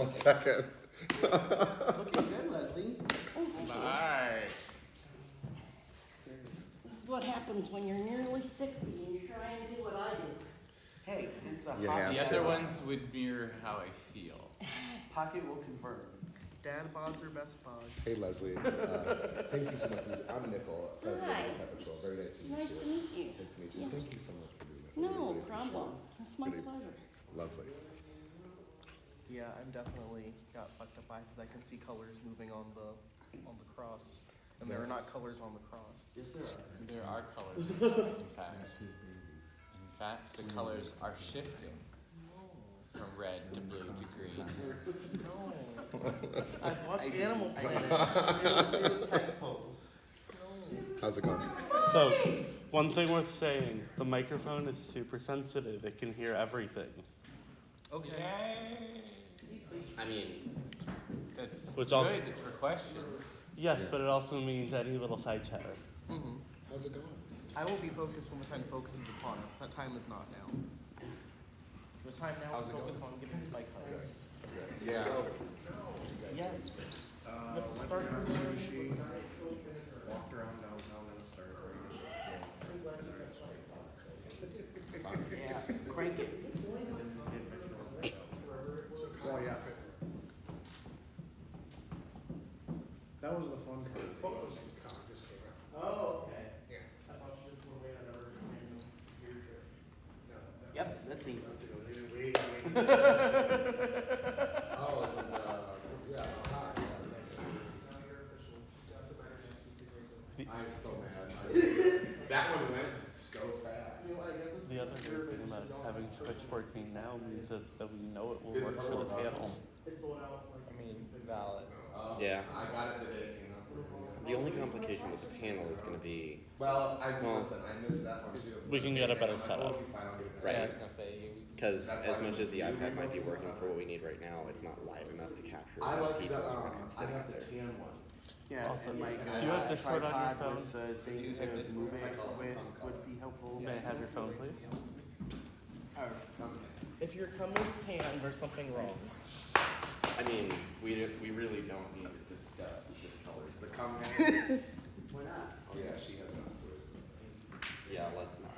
1 second. Looking good, Leslie. Smart. This is what happens when you're nearly 60 and you try and do what I do. Hey, it's a You hobby. have The to. other ones would mirror how I feel. Pocket will confirm. Dad bods are best bods. Hey, Leslie. Thank you so much. I'm Nicole, president Hi. of Pet Patrol. Very nice to meet you. Nice to meet you. Nice to meet you. Yeah. Thank you so much for doing this. I No really appreciate problem. it. It's my Really pleasure. Lovely. Yeah, I'm definitely got fucked up eyes as I can see colors moving on the cross. And there are not colors on the cross. Yes, there are. There are colors, in fact. That's his baby. In fact, the colors are shifting from red to blue to green. No. I've watched Animal Planet. Little tadpoles. How's it going? So, one thing worth saying, the microphone is super sensitive. It can hear everything. Okay. Yay! I mean, That's Which good also- for questions. Yes, Yeah. but it also means any little side chatter. Mm-hmm. How's it going? I will be focused when the time focuses upon us. That time is not now. The time now How's is it focused on giving spike hugs. Good. Yeah. Yes. Went to sushi, walked around downtown and started Yeah, crank it. Oh, yeah. That was the fun part. Photos from the con just came out. Oh, okay. Yeah. I thought you just went away on another gear trip. No, that Yep, was- that's me. Way. Oh, and, yeah. Hi. I'm so mad. That one went so fast. The other great thing about having Twitch working now means that we know it will work for the panel. I mean, valid. Yeah. I got it the day it came out. The only complication with the panel is going to be Well, Well, listen, I missed that one too. We can get a better setup. Right. Yeah, I was gonna say, because That's as fine. much as the iPad might be working for what we need right now, it's not live enough to capture I like people the, who are I sitting have up the there. tan one. Yeah, Also, and like do you have Discord on your tripod phone? with a thing You to have Discord. move it with would be helpful. May I have your phone, please? If your cum is tan, there's something wrong. I mean, we really don't need to discuss this color. The cum man. Why not? Oh yeah, she has no stories. Yeah, let's not.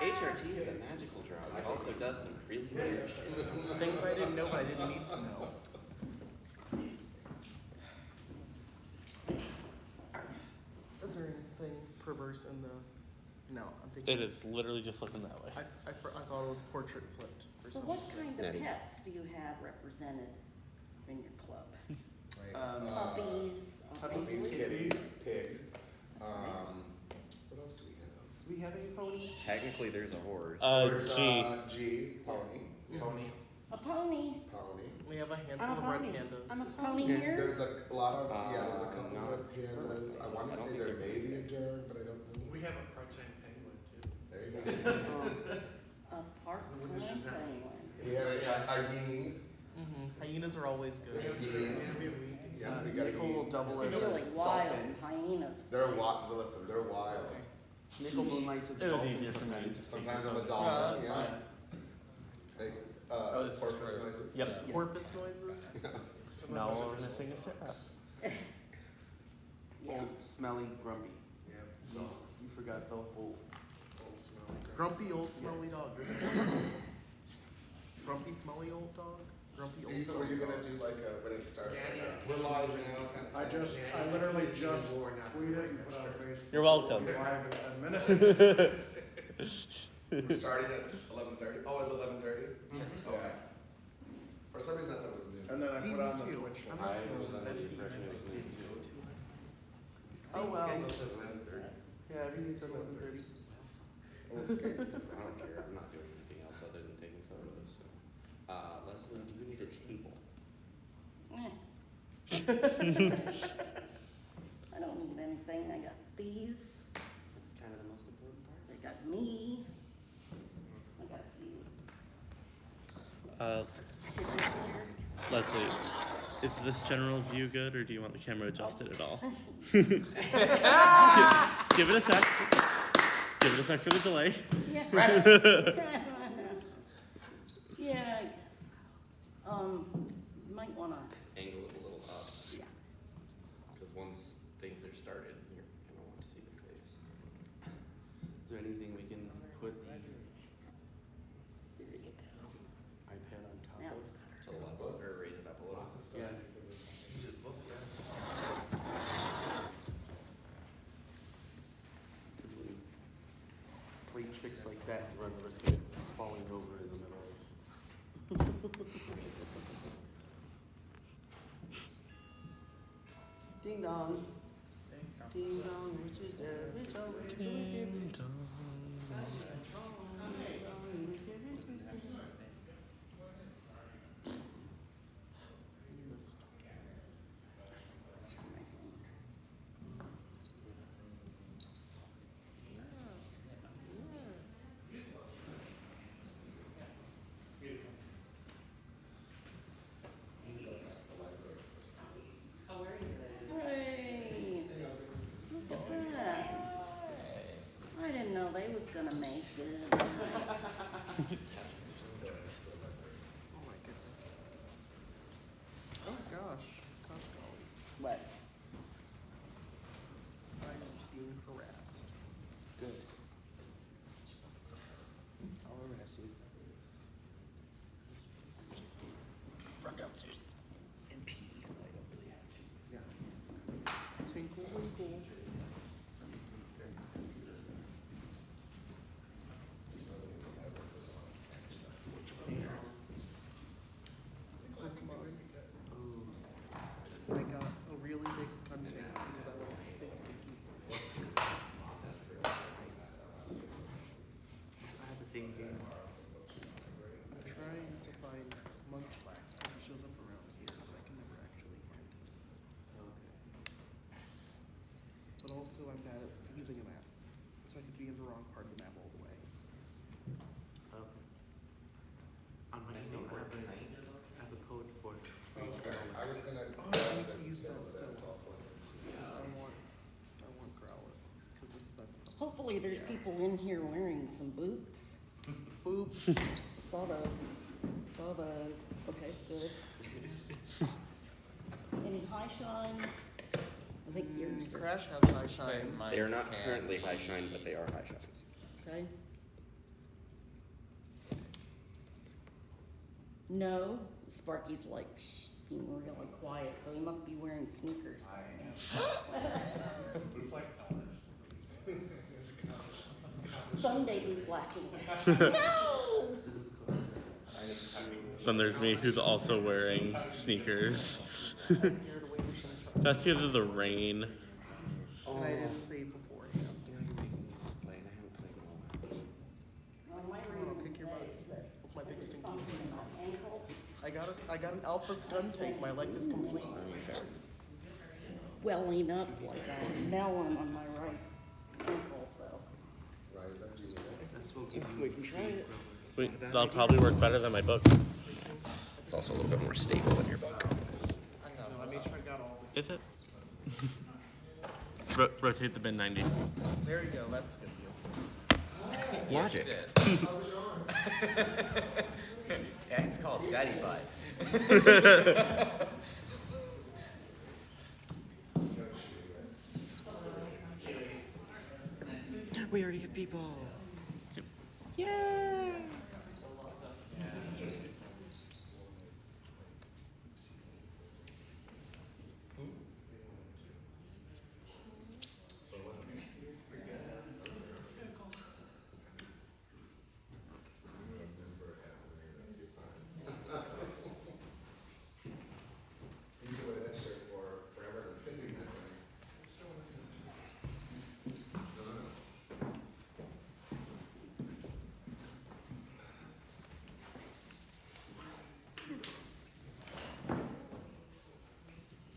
HRT is a magical drug. It also does some really weird shit. Things I didn't know, but I didn't need to know. Is there anything perverse in the? No, I'm thinking. It is literally just looking that way. I thought it was portrait flipped for So some what reason. kind of Nettie. pets do you have represented in your club? Puppies, Puppies, kitties, pig. What else do we have? Do we have any ponies? Technically, there's a horse. There's, G. G, pony. Pony. A pony. Pony. We have a I'm handful a of red pony. pandas. I'm a Pony pony. here? There's a lot of, there's a couple not of pandas. I want to I don't say think there they're may be a dog, but I don't know. We have a part-time penguin too. There you go. A park class anyway. We have a hyena. Mm-hmm. Hyenas are always good. Hyenas. Yeah, we got a Nickel will double as a Really wild dolphin. hyenas. They're wild. Listen, they're wild. Nickel moonlights as a It was dolphin easier for me. sometimes. Sometimes I'm a dolphin. Yeah. Hey, this is porpoise for- noises. Yep. Porpoise noises. Now we're missing a Sarah. Yeah. Old, smelly, grumpy. Yeah. You forgot the whole. Old smelly girl. Grumpy old smelly dog. There's a Grumpy smelly old dog. Grumpy old. Lisa, were you gonna do like a, when it starts, like a, we're live now kind of thing? I literally just tweeted and put on Facebook. You're welcome. Live in 10 minutes. We're starting at 11:30. Oh, it's 11:30? Yes. Okay. For some reason I thought it was noon. And then I See, put me on the too. Twitch. I'm I not was under the impression it was noon too. Oh well. Yeah, everything's at 11:30. Okay. I don't care. I'm not doing anything else other than taking photos. So. Leslie, do you need a table? Eh. I don't need anything. I got these. That's kind of the most important part. I got me. I got you. Tiffany's there. Leslie, is this general view good, or do you want the camera adjusted at all? Give it a sec. Give it a sec for the delay. Yeah. Yeah, I guess. You might wanna, Angle it a little up, yeah. because once things are started, you're gonna want to see the face. Is there anything we can put the iPad on top Now of? it's better. To level or raise it up a little? Lots of stuff. Yeah. Because when you play tricks like that, you run the risk of it falling over in the middle of. Ding dong. Ding dong, which is there? Which over Ding dong. Missed. That's the library first copies. Hooray! Look at that. I didn't know they was gonna make it. Oh my goodness. Oh gosh. Gosh golly. What? I'm being harassed. Good. I'll arrest you. Run downstairs and pee. I don't really have to. Yeah. Tinkle winkle. Click mine. I got a really big skunk tank because I want big sticky. I have the same game. I'm trying to find Munchlax because he shows up around here, but I can never actually find him. But also I'm bad at using a map, so I could be in the wrong part of the map all the way. Okay. On my email, I have a code for free Okay, I was gonna. Oh, I need to this use that but still. it's all pointed. Because I want Growlithe, because it's best. Hopefully there's people in here wearing some boots. Boop. Saw those. Saw those. Okay, good. Any high shines? I think yours are, Crash has high shines. Mine They are not can currently be. high shine, but they are high shines. okay. No, Sparky's like, shh, being really quiet, so he must be wearing sneakers. Sunday bootblacking. No! This is the code. Then there's me who's also wearing sneakers. That's because of the rain. And I didn't save beforehand. Played. I haven't played in a while. Well, my Oh, reason kick your today butt is that with my big stinky. something in my ankles. I got an alpha stun tank. My life is complete. Welling up like a melon on my right ankle, so. Rise up, Julia. That's what we We can try it. Wait, that'll probably work better than my book. It's also a little bit more stable than your book. No, I made sure I got all the. Is it? Rotate the bin 90. There you go. That's good view. Logic. Yeah, it's called Daddy Butt. We already have people. You can wear that shirt for forever and 50 minutes.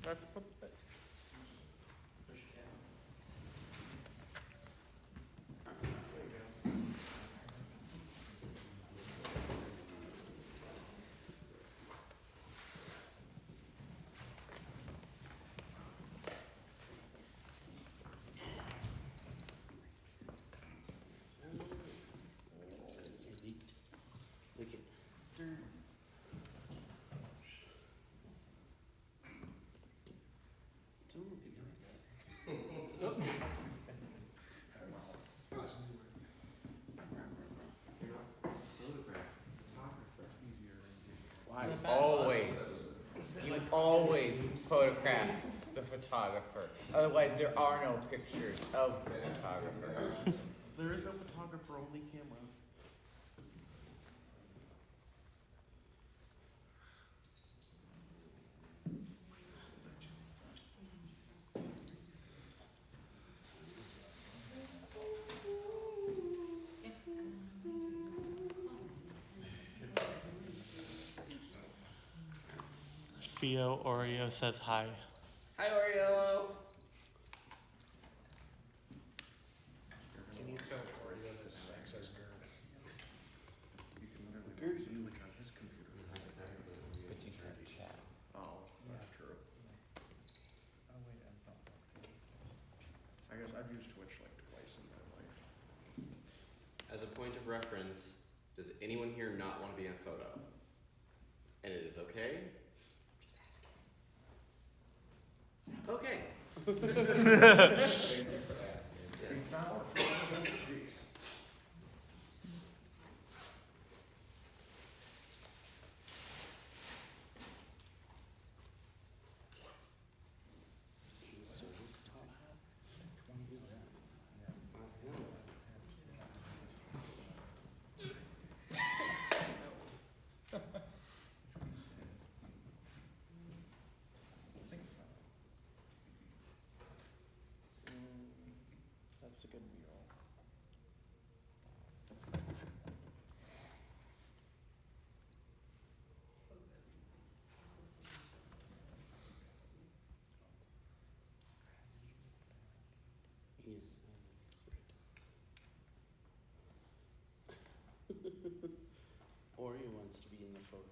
That's perfect. Lick it. photograph the photographer. Otherwise, there are no pictures of the photographer. There is no photographer, only camera. Theo Oreo says hi. Hi, Oreo. Can you tell Oreo this specs as GERD? You can literally GERD? click on his computer. But you can't chat. Oh, that's true. Oh wait, I'm not. I guess I've used Twitch like twice in my life. As a point of reference, does anyone here not want to be in a photo? And it is okay? Just asking. Okay. Thank you for asking. We found our first piece. Service top hat? Who's that? That's a good mural. He is. Oreo wants to be in the photo.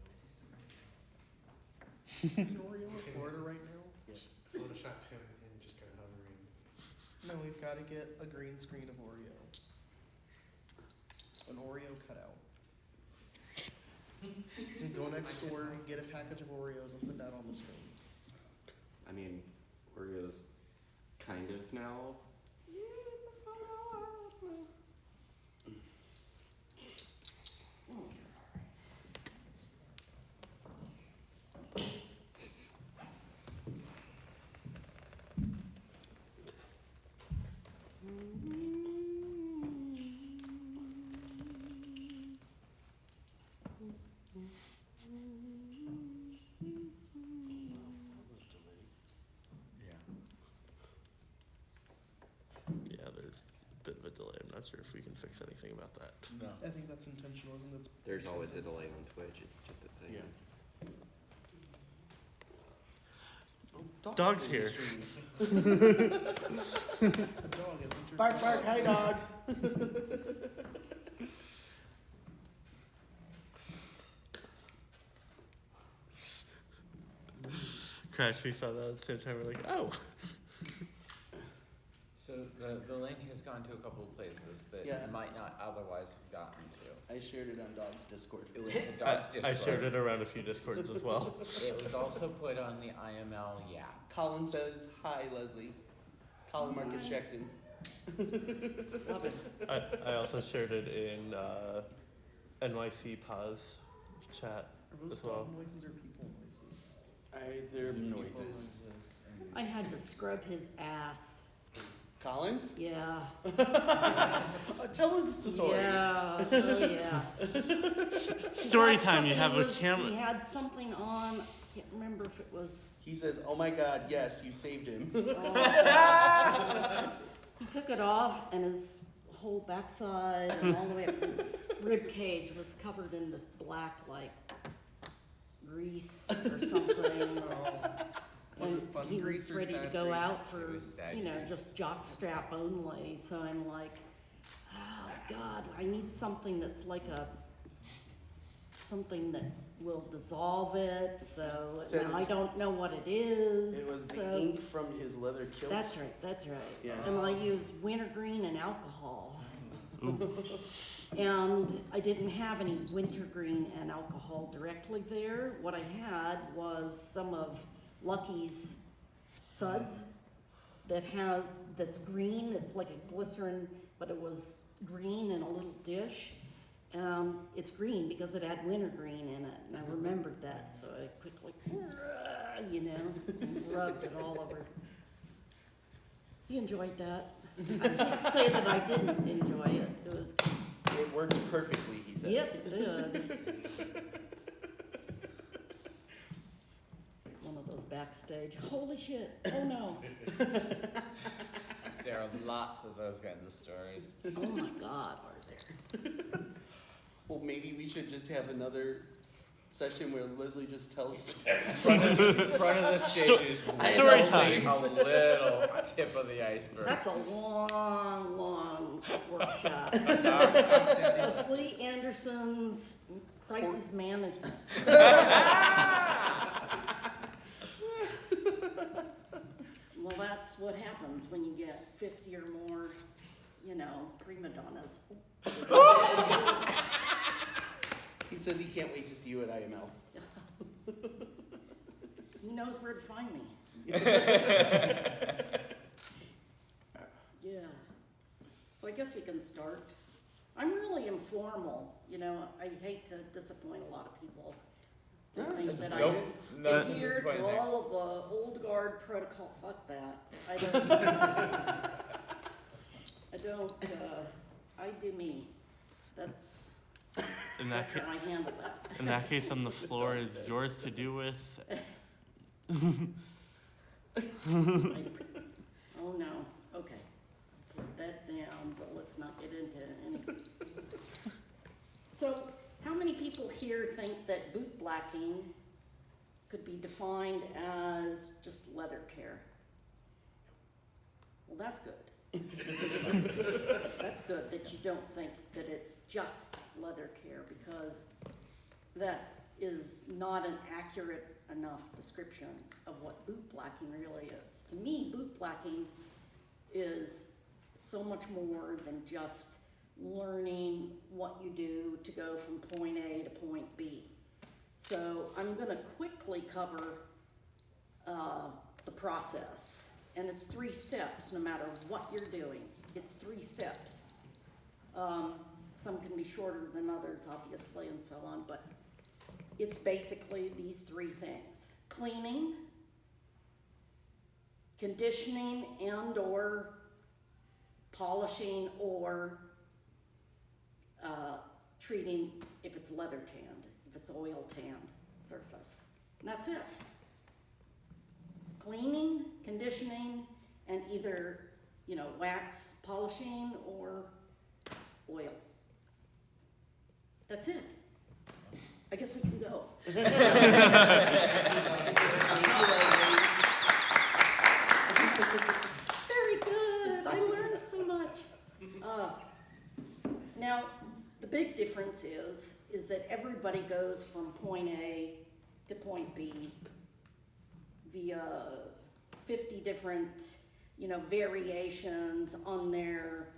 Is Oreo in Florida right now? Yes. Photoshop him and just kind of hovering. No, we've got to get a green screen of Oreo. An Oreo cutout. And go next door, get a package of Oreos, and put that on the screen. I mean, Oreo's kind of now. Yeah, there's a bit of a delay. I'm not sure if we can fix anything about that. No. I think that's intentional, and that's. There's always a delay on Twitch. It's just a thing. Yeah. Dog's here. A dog has entered. Bark, bark, hi dog. Crash, we saw that at the same time. We're like, oh. So the link has gone to a couple of places that Yeah. you might not otherwise have gotten to. I shared it on Dog's Discord. It was the Dog's Discord. I shared it around a few Discords as well. It was also put on the IML Yap. Colin says, hi, Leslie. Colin Marcus Jackson. Love it. I also shared it in NYC Pause chat Are those as well. dog noises or people noises? They're noises. I had to scrub his ass. Collins? Yeah. Tell us the story. Yeah. Oh yeah. Story He had time. You something- have a He camera. had something on. I can't remember if it was. He says, oh my god, yes, you saved him. He took it off, and his whole backside and all the way up his rib cage was covered in this black, like, grease or something. Was And it fun he grease was or ready to sad go grease? out for, It was sad you know, grease. just jock strap only. So I'm like, oh God, I need something that's like something that will dissolve it. So Said now I it's- don't know what it is. It was the so ink from his leather kilt. that's right. That's right. Yeah. And I use wintergreen and alcohol. And I didn't have any wintergreen and alcohol directly there. What I had was some of Lucky's suds that's green. It's like a glycerin, but it was green in a little dish. It's green because it had wintergreen in it, and I remembered that, so I quickly you know, and rubbed it all over. He enjoyed that. I can't say that I didn't enjoy it. It was, It worked perfectly, he said. yes, it did. One of those backstage, holy shit, oh no, There are lots of those kinds of stories. oh my God, are there? Well, maybe we should just have another session where Leslie just tells Front of the stage is Story time. a little tip of the iceberg. That's a long, long workshop. Stop. Leslie Anderson's crisis management. Well, that's what happens when you get 50 or more, you know, prima donnas. He says he can't wait to see you at IML. He knows where to find me. Yeah. So I guess we can start. I'm really informal, you know, I hate to disappoint a lot of people. They think that I adhere to all of the old guard protocol. Fuck that. I do me. That's In that, how I handle that. in that case, then the floor is yours to do with. Oh no, okay. Put that down, but let's not get into any. So, how many people here think that bootblacking could be defined as just leather care? Well, that's good. That's good that you don't think that it's just leather care, because that is not an accurate enough description of what bootblacking really is. To me, bootblacking is so much more than just learning what you do to go from point A to point B. So I'm gonna quickly cover the process. And it's 3 steps, no matter what you're doing. It's 3 steps. Some can be shorter than others, obviously, and so on, but it's basically these 3 things. Cleaning, conditioning and or polishing or treating if it's leather tanned, if it's oil tanned surface. And that's it. Cleaning, conditioning, and either, you know, wax polishing or oil. That's it. I guess we can go. Very good. I learned so much. Now, the big difference is that everybody goes from point A to point B via 50 different, you know, variations on their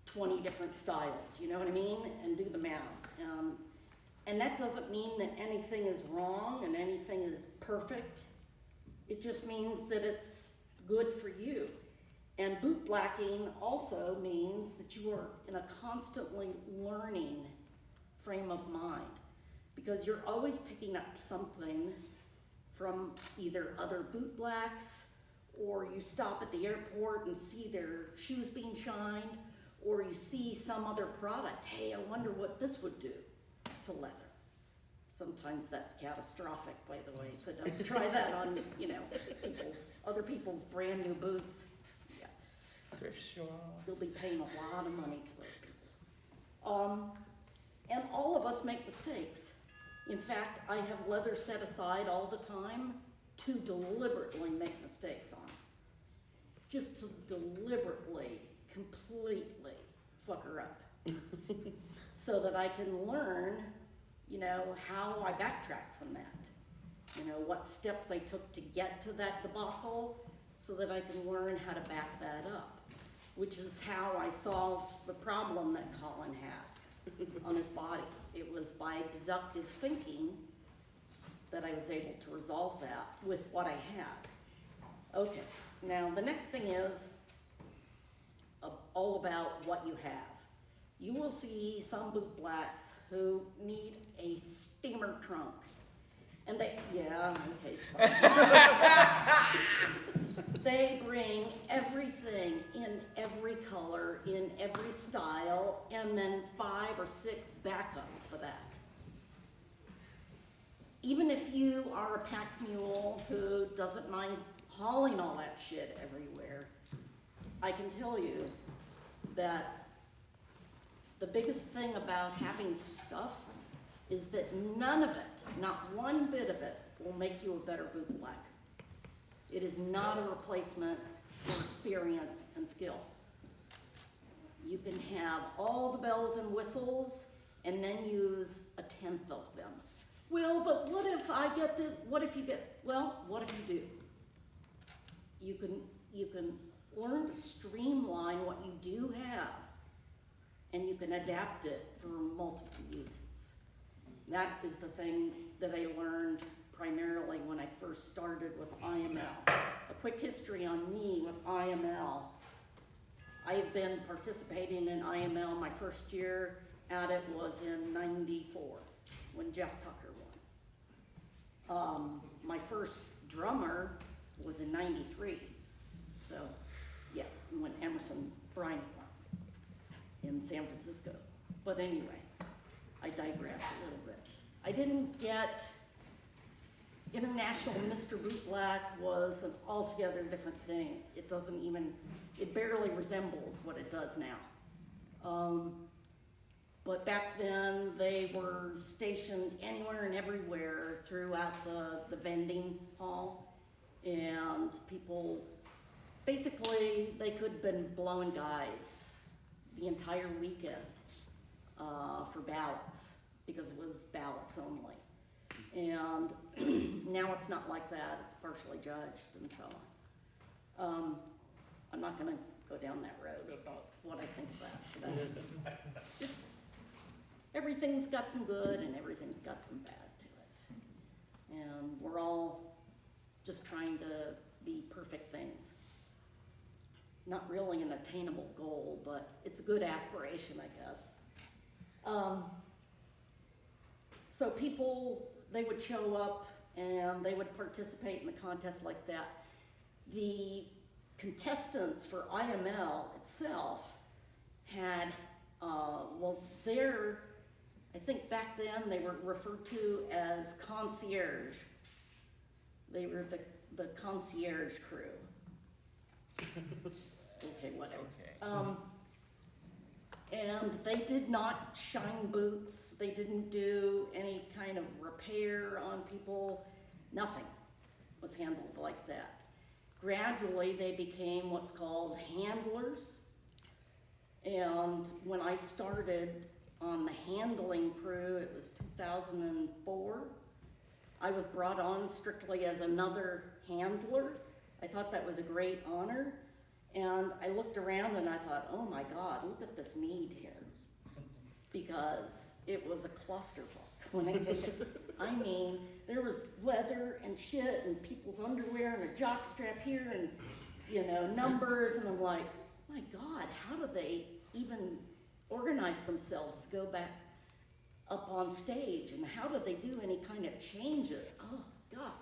20 different styles, you know what I mean? And do the math. And that doesn't mean that anything is wrong and anything is perfect. It just means that it's good for you. And bootblacking also means that you are in a constantly learning frame of mind, because you're always picking up something from either other bootblacks, or you stop at the airport and see their shoes being shined, or you see some other product. Hey, I wonder what this would do to leather. Sometimes that's catastrophic, by the way, so don't try that on, you know, other people's brand new boots. Yeah. Thrift shop. You'll be paying a lot of money to those people. And all of us make mistakes. In fact, I have leather set aside all the time to deliberately make mistakes on. Just to deliberately, completely fuck her up. So that I can learn, you know, how I backtrack from that. You know, what steps I took to get to that debacle, so that I can learn how to back that up. Which is how I solved the problem that Colin had on his body. It was by deductive thinking that I was able to resolve that with what I had. Okay, now the next thing is all about what you have. You will see some bootblacks who need a steamer trunk. And they, yeah, okay, fun. They bring everything in every color, in every style, and then 5 or 6 backups for that. Even if you are a pack mule who doesn't mind hauling all that shit everywhere, I can tell you that the biggest thing about having stuff is that none of it, not one bit of it, will make you a better bootblack. It is not a replacement for experience and skill. You can have all the bells and whistles and then use 1/10 of them. Well, but what if I get this, what if you get, well, what if you do? You can learn to streamline what you do have, and you can adapt it for multiple uses. That is the thing that I learned primarily when I first started with IML. A quick history on me with IML. I have been participating in IML. My first year at it was in '94 when Jeff Tucker won. My first drummer was in '93. So, yeah, when Emerson Bryant won in San Francisco. But anyway, I digress a little bit. I didn't get International Mr. Bootblack was an altogether different thing. It doesn't even, it barely resembles what it does now. But back then, they were stationed anywhere and everywhere throughout the vending hall. And people, basically, they could have been blowing guys the entire weekend for ballots, because it was ballots only. And now it's not like that, it's partially judged and so on. I'm not gonna go down that road about what I think of that. It's, everything's got some good and everything's got some bad to it. And we're all just trying to be perfect things. Not really an attainable goal, but it's a good aspiration, I guess. So people, they would show up and they would participate in the contest like that. The contestants for IML itself had, well, I think back then they were referred to as concierge. They were the concierge crew. Okay, whatever. Okay. And they did not shine boots, they didn't do any kind of repair on people, nothing was handled like that. Gradually, they became what's called handlers. And when I started on the handling crew, it was 2004. I was brought on strictly as another handler. I thought that was a great honor. And I looked around and I thought, oh my God, look at this need here. Because it was a clusterfuck when I came. I mean, there was leather and shit and people's underwear and a jock strap here and, you know, numbers. And I'm like, my God, how do they even organize themselves to go back up on stage? And how do they do any kind of changes? Oh God.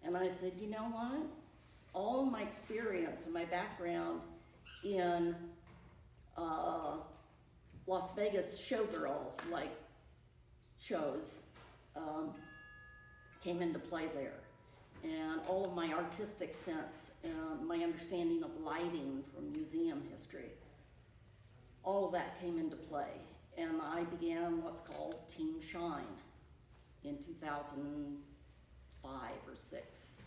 And I said, you know what? All my experience and my background in Las Vegas showgirl like shows came into play there. And all of my artistic sense and my understanding of lighting from museum history, all of that came into play. And I began what's called Team Shine in 2005 or 6.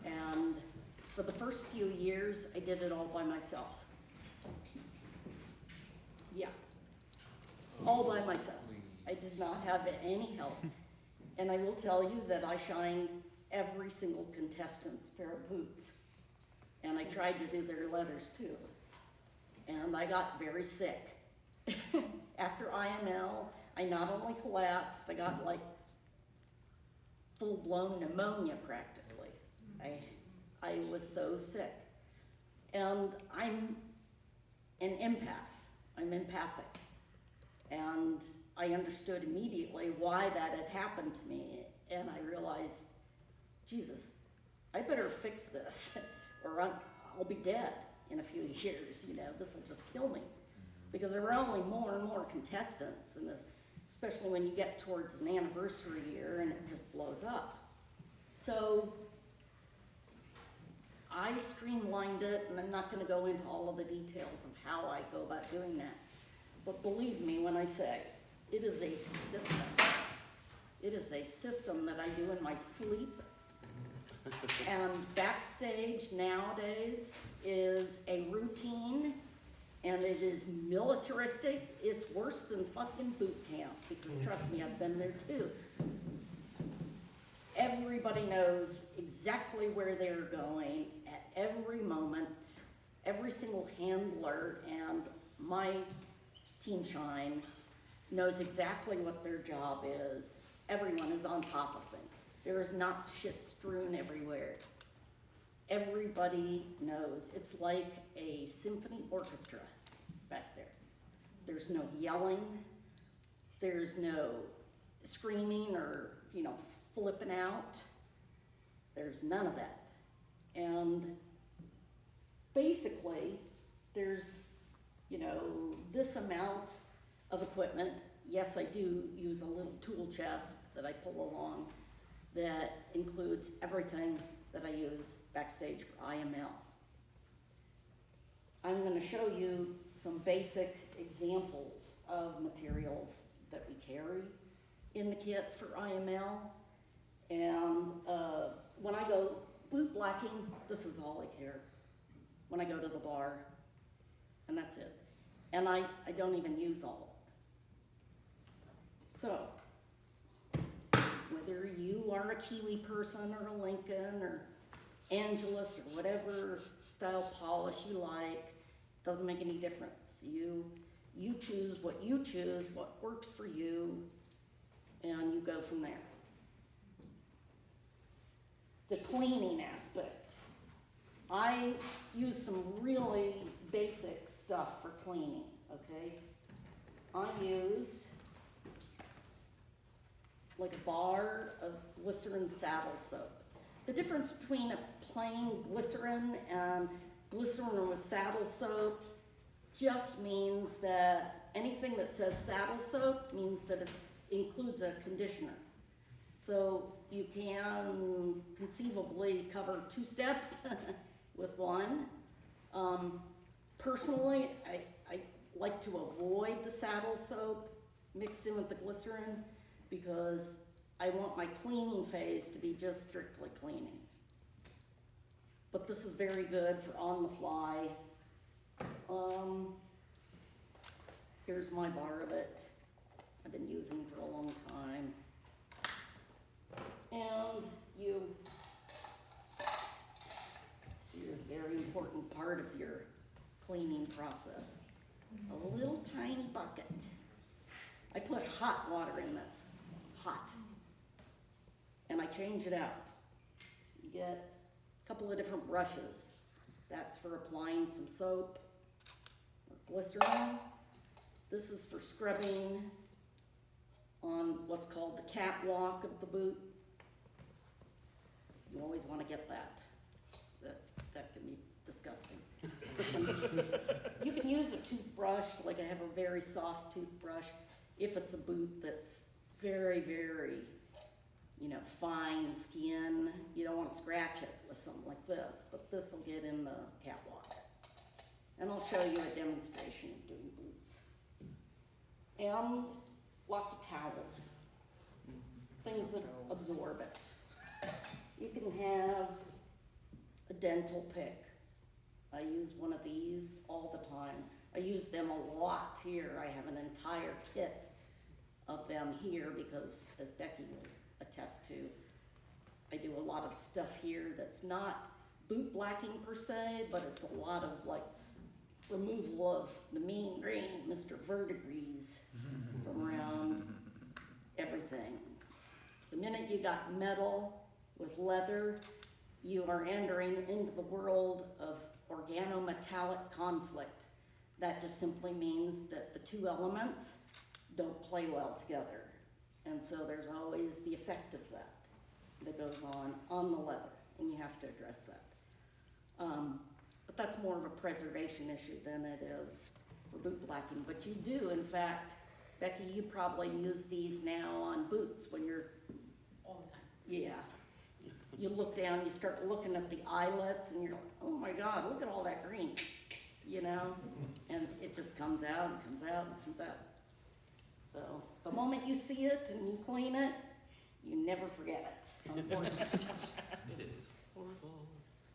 And for the first few years, I did it all by myself. Yeah, all by myself. I did not have any help. And I will tell you that I shined every single contestant's pair of boots. And I tried to do their leathers too. And I got very sick. After IML, I not only collapsed, I got like full-blown pneumonia practically. I was so sick. And I'm an empath. I'm empathic. And I understood immediately why that had happened to me. And I realized Jesus, I better fix this or I'll be dead in a few years, you know, this will just kill me. Because there are only more and more contestants, and especially when you get towards an anniversary year and it just blows up. So I streamlined it, and I'm not gonna go into all of the details of how I go about doing that. But believe me when I say, it is a system. It is a system that I do in my sleep. And backstage nowadays is a routine, and it is militaristic. It's worse than fucking boot camp, because trust me, I've been there too. Everybody knows exactly where they're going at every moment. Every single handler and my Team Shine knows exactly what their job is. Everyone is on top of things. There is not shit strewn everywhere. Everybody knows. It's like a symphony orchestra back there. There's no yelling. There's no screaming or, you know, flipping out. There's none of that. And basically, there's, you know, this amount of equipment. Yes, I do use a little tool chest that I pull along that includes everything that I use backstage for IML. I'm going to show you some basic examples of materials that we carry in the kit for IML. And when I go boot blacking, this is all I carry. When I go to the bar, and that's it. And I don't even use all of it. So, whether you are a Kiwi person or a Lincoln or Angelus or whatever style polish you like, doesn't make any difference. You choose what you choose, what works for you, and you go from there. The cleaning aspect. I use some really basic stuff for cleaning, okay? I use like a bar of Glycerin saddle soap. The difference between a plain glycerin and glycerin with saddle soap just means that anything that says saddle soap means that it includes a conditioner. So you can conceivably cover 2 steps with one. Personally, I like to avoid the saddle soap mixed in with the glycerin because I want my cleaning phase to be just strictly cleaning. But this is very good for on the fly. Here's my bar of it. I've been using for a long time. And here's a very important part of your cleaning process. A little tiny bucket. I put hot water in this, hot. And I change it out. You get a couple of different brushes. That's for applying some soap or glycerin. This is for scrubbing on what's called the catwalk of the boot. You always want to get that. That can be disgusting. You can use a toothbrush, like I have a very soft toothbrush, if it's a boot that's very, very, you know, fine skin. You don't want to scratch it with something like this, but this will get in the catwalk. And I'll show you a demonstration of doing boots. And lots of towels, things that absorb it. You can have a dental pick. I use one of these all the time. I use them a lot here. I have an entire kit of them here because, as Becky will attest to, I do a lot of stuff here that's not boot blacking per se, but it's a lot of like removal of the mean green Mr. Verdigris from around everything. The minute you got metal with leather, you are entering into the world of organometallic conflict. That just simply means that the 2 elements don't play well together. And so there's always the effect of that. The that goes on the leather, and you have to address that. But that's more of a preservation issue than it is for boot blacking. But you do, in fact, Becky, you probably use these now on boots when you're, All the time. yeah. You look down, you start looking at the eyelets, and you're like, oh my God, look at all that green, you know? And it just comes out and comes out and comes out. So the moment you see it and you clean it, you never forget it, unfortunately. It is horrible.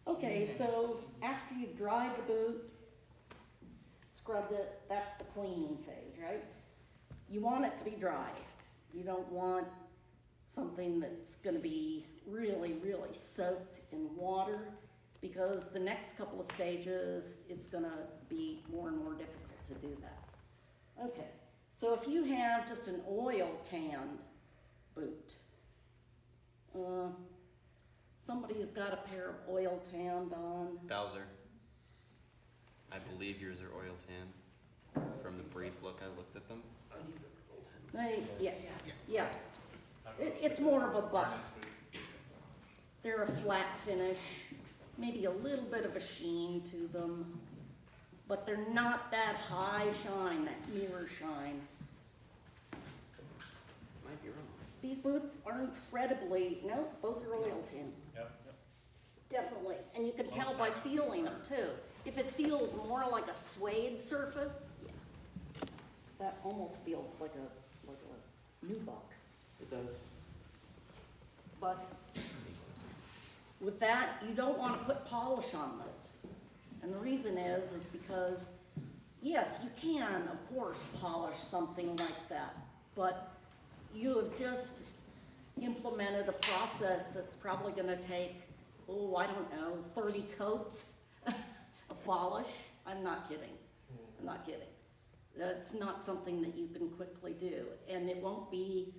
Okay, so after you've dried the boot, scrubbed it, that's the cleaning phase, right? You want it to be dry. You don't want something that's gonna be really, really soaked in water, because the next couple of stages, it's gonna be more and more difficult to do that. Okay, so if you have just an oil tanned boot, somebody who's got a pair of oil tanned on, Bowser. I believe yours are oil tan. From the brief look I looked at them. yeah. It's more of a buff. They're a flat finish, maybe a little bit of a sheen to them, but they're not that high shine, that mirror shine. Might be wrong. These boots are incredibly, no, those are oil tan. Yep. Definitely, and you can tell by feeling them too. If it feels more like a suede surface, yeah, that almost feels like a nubuck. It does. But with that, you don't want to put polish on those. And the reason is because, yes, you can, of course, polish something like that, but you have just implemented a process that's probably going to take, oh, I don't know, 30 coats of polish. I'm not kidding. I'm not kidding. That's not something that you can quickly do, and it won't be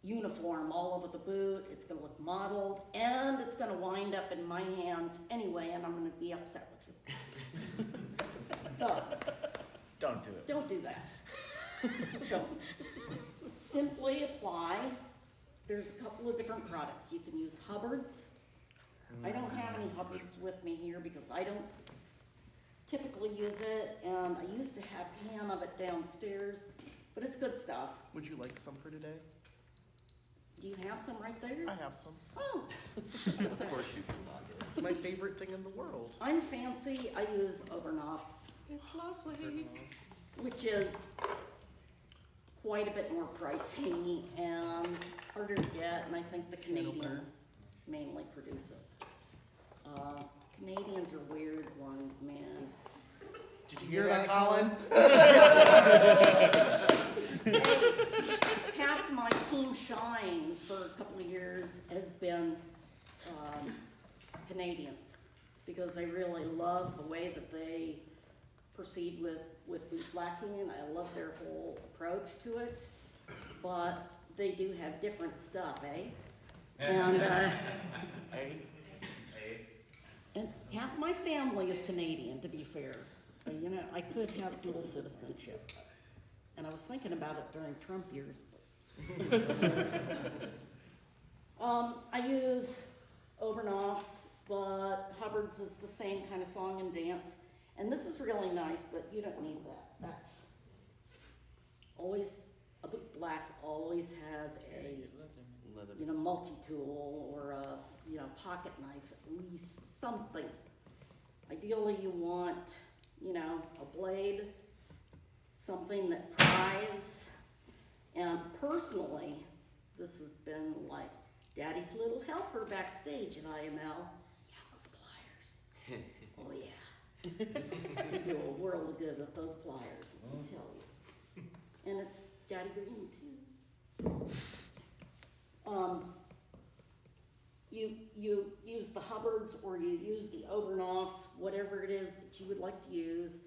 uniform all over the boot. It's going to look mottled, and it's going to wind up in my hands anyway, and I'm going to be upset with you. So, Don't do it. don't do that. Just don't. Simply apply. There's a couple of different products. You can use Hubbard's. I don't have any Hubbard's with me here because I don't typically use it, and I used to have a can of it downstairs, but it's good stuff. Would you like some for today? Do you have some right there? I have some. Oh. Of course you do not. It's my favorite thing in the world. I'm fancy. I use Obernoff's, It's lovely. which is quite a bit more pricey and harder to get, and I think the Canadians mainly produce it. Canadians are weird ones, man. Did you hear that, Colin? Half my team shine for a couple of years has been Canadians, because I really love the way that they proceed with boot blacking, and I love their whole approach to it, but they do have different stuff, eh? And, and half my family is Canadian, to be fair. You know, I could have dual citizenship. And I was thinking about it during Trump years. I use Obernoff's, but Hubbard's is the same kind of song and dance. And this is really nice, but you don't need that. That's always, a boot black always has a, you know, multi-tool or a, you know, pocket knife, at least something. Ideally you want, you know, a blade, something that pries, and personally, this has been like Daddy's little helper backstage at IML. Yeah, those pliers. Oh yeah. You do a world of good with those pliers, let me tell you. And it's Daddy Green too. You use the Hubbard's or you use the Obernoff's, whatever it is that you would like to use,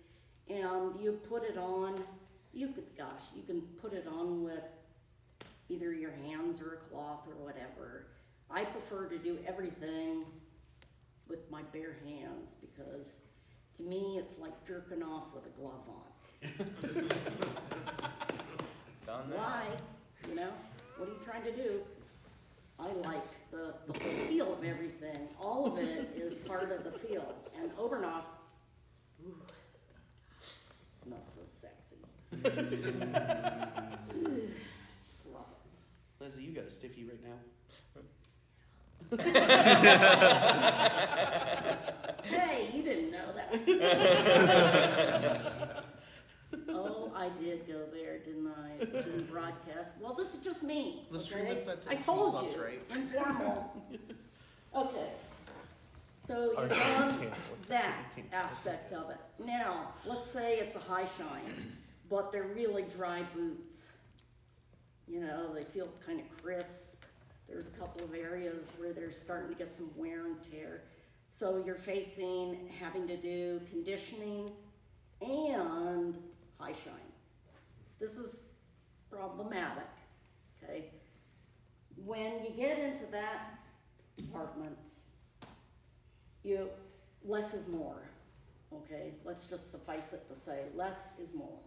and you put it on. You can put it on with either your hands or a cloth or whatever. I prefer to do everything with my bare hands because to me it's like jerking off with a glove on. Done that. Why? You know, what are you trying to do? I like the the whole feel of everything. All of it is part of the feel. And Obernoff's, ooh, smells so sexy. Just love it. Leslie, you got a stiffy right now. Hey, you didn't know that. Oh, I did go there, didn't I? It didn't broadcast. Well, this is just me. The stream okay? is set to I 18 told plus, you, right? informal. Okay. So you've done that aspect of it. Now, let's say it's a high shine, but they're really dry boots. You know, they feel kind of crisp. There's a couple of areas where they're starting to get some wear and tear. So you're facing having to do conditioning and high shine. This is problematic, okay? When you get into that department, less is more, okay? Let's just suffice it to say less is more.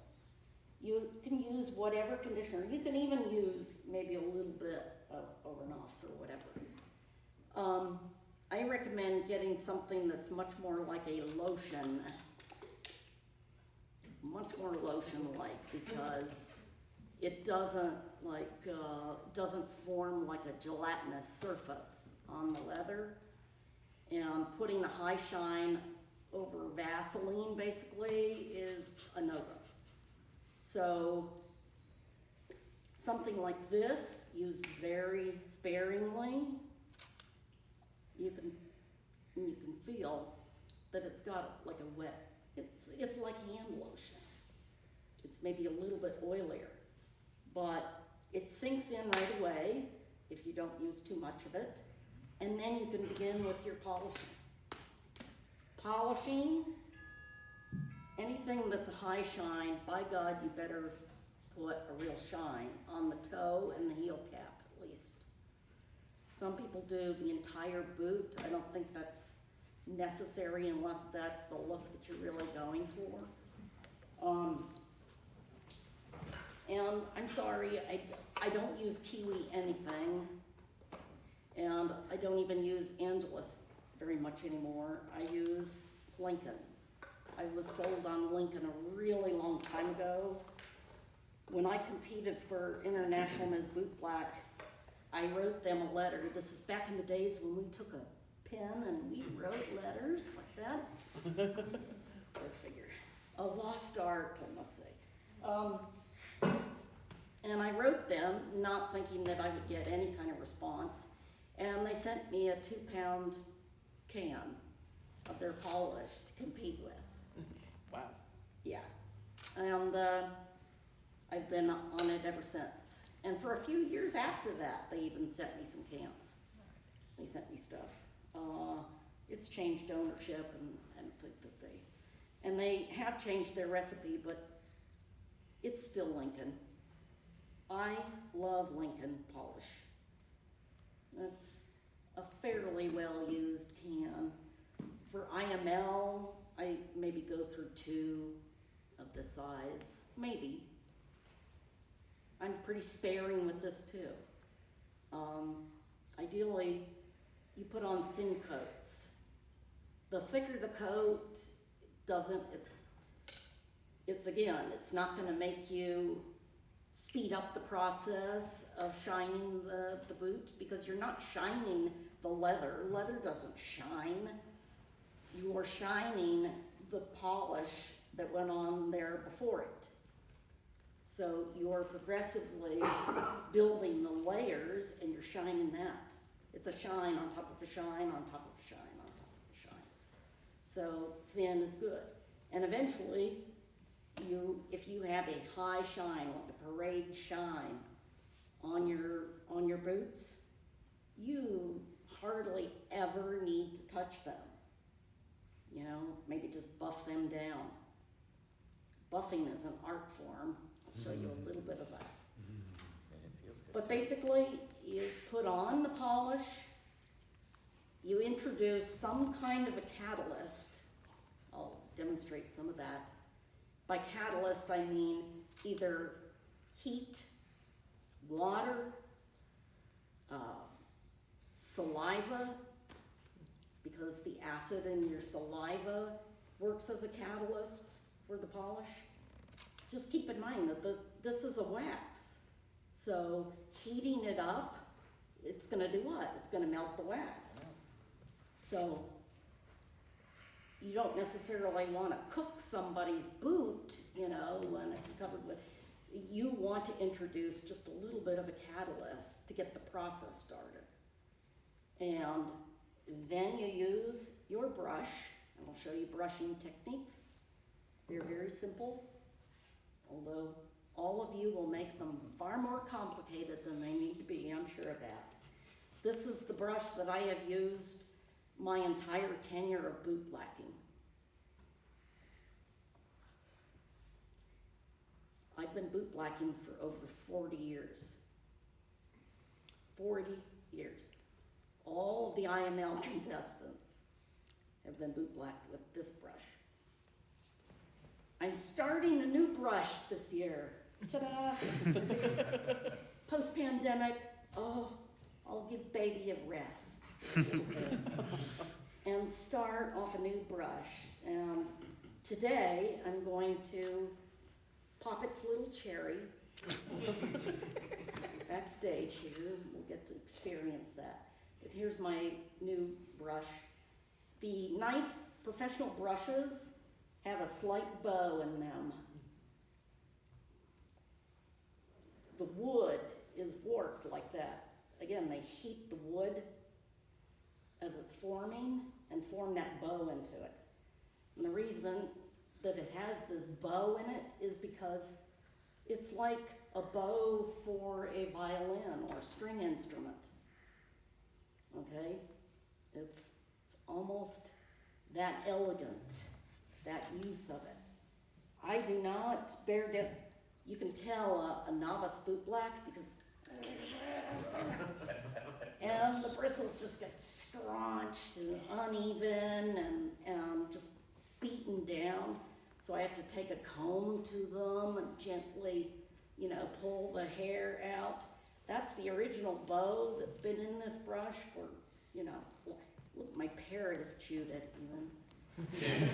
You can use whatever conditioner. You can even use maybe a little bit of Obernoff's or whatever. I recommend getting something that's much more like a lotion, much more lotion-like, because it doesn't doesn't form like a gelatinous surface on the leather. And putting a high shine over Vaseline basically is a no-go. So something like this, used very sparingly, you can feel that it's got like a wet, it's like hand lotion. It's maybe a little bit oilier, but it sinks in right away if you don't use too much of it. And then you can begin with your polishing. Polishing, anything that's a high shine, by God, you better put a real shine on the toe and the heel cap at least. Some people do the entire boot. I don't think that's necessary unless that's the look that you're really going for. And I'm sorry, I don't use Kiwi anything. And I don't even use Angelus very much anymore. I use Lincoln. I was sold on Lincoln a really long time ago. When I competed for International Ms. Bootblack, I wrote them a letter. This is back in the days when we took a pen and we wrote letters like that. Go figure. A lost art, I must say. And I wrote them not thinking that I would get any kind of response. And they sent me a 2-pound can of their polish to compete with. Wow. Yeah. And I've been on it ever since. And for a few years after that, they even sent me some cans. They sent me stuff. It's changed ownership, and I don't think that they have changed their recipe, but it's still Lincoln. I love Lincoln polish. It's a fairly well-used can. For IML, I maybe go through 2 of this size, maybe. I'm pretty sparing with this too. Ideally, you put on thin coats. The thicker the coat, it's not gonna make you speed up the process of shining the boot, because you're not shining the leather. Leather doesn't shine. You are shining the polish that went on there before it. So you're progressively building the layers and you're shining that. It's a shine on top of a shine on top of a shine on top of a shine. So thin is good. And eventually, if you have a high shine, like a parade shine on your boots, you hardly ever need to touch them. You know, maybe just buff them down. Buffing is an art form. I'll show you a little bit of that. But basically, you put on the polish, you introduce some kind of a catalyst. I'll demonstrate some of that. By catalyst, I mean either heat, water, saliva, because the acid in your saliva works as a catalyst for the polish. Just keep in mind that this is a wax. So heating it up, it's gonna do what? It's gonna melt the wax. So you don't necessarily wanna cook somebody's boot, you know, when it's covered with, you want to introduce just a little bit of a catalyst to get the process started. And then you use your brush, and I'll show you brushing techniques. They're very simple, although all of you will make them far more complicated than they need to be, I'm sure of that. This is the brush that I have used my entire tenure of bootblacking. I've been bootblacking for over 40 years. 40 years. All of the IML contestants have been bootblacked with this brush. I'm starting a new brush this year. Ta-da! Post-pandemic, I'll give baby a rest a little bit and start off a new brush. And today I'm going to pop its little cherry backstage here. We'll get to experience that. But here's my new brush. The nice professional brushes have a slight bow in them. The wood is warped like that. Again, they heat the wood as it's forming and form that bow into it. And the reason that it has this bow in it is because it's like a bow for a violin or a string instrument. Okay? It's almost that elegant, that use of it. I do not bear down. You can tell a novice bootblack because and the bristles just get scrunched and uneven and just beaten down. So I have to take a comb to them and gently, you know, pull the hair out. That's the original bow that's been in this brush for, you know, look, my parrot has chewed it even.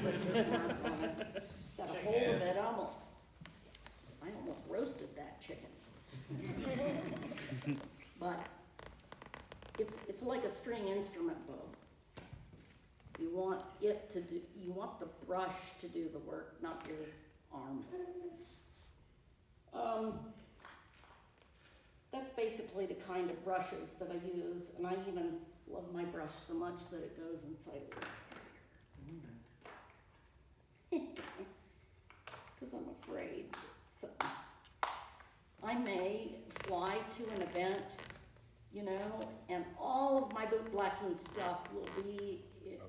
Put his mark on it. Got a hold of it, I almost roasted that chicken. But it's like a string instrument bow. You want it to do, you want the brush to do the work, not your arm. That's basically the kind of brushes that I use, and I even love my brush so much that it goes inside of it. Because I'm afraid. So I may fly to an event, you know, and all of my bootblacking stuff will be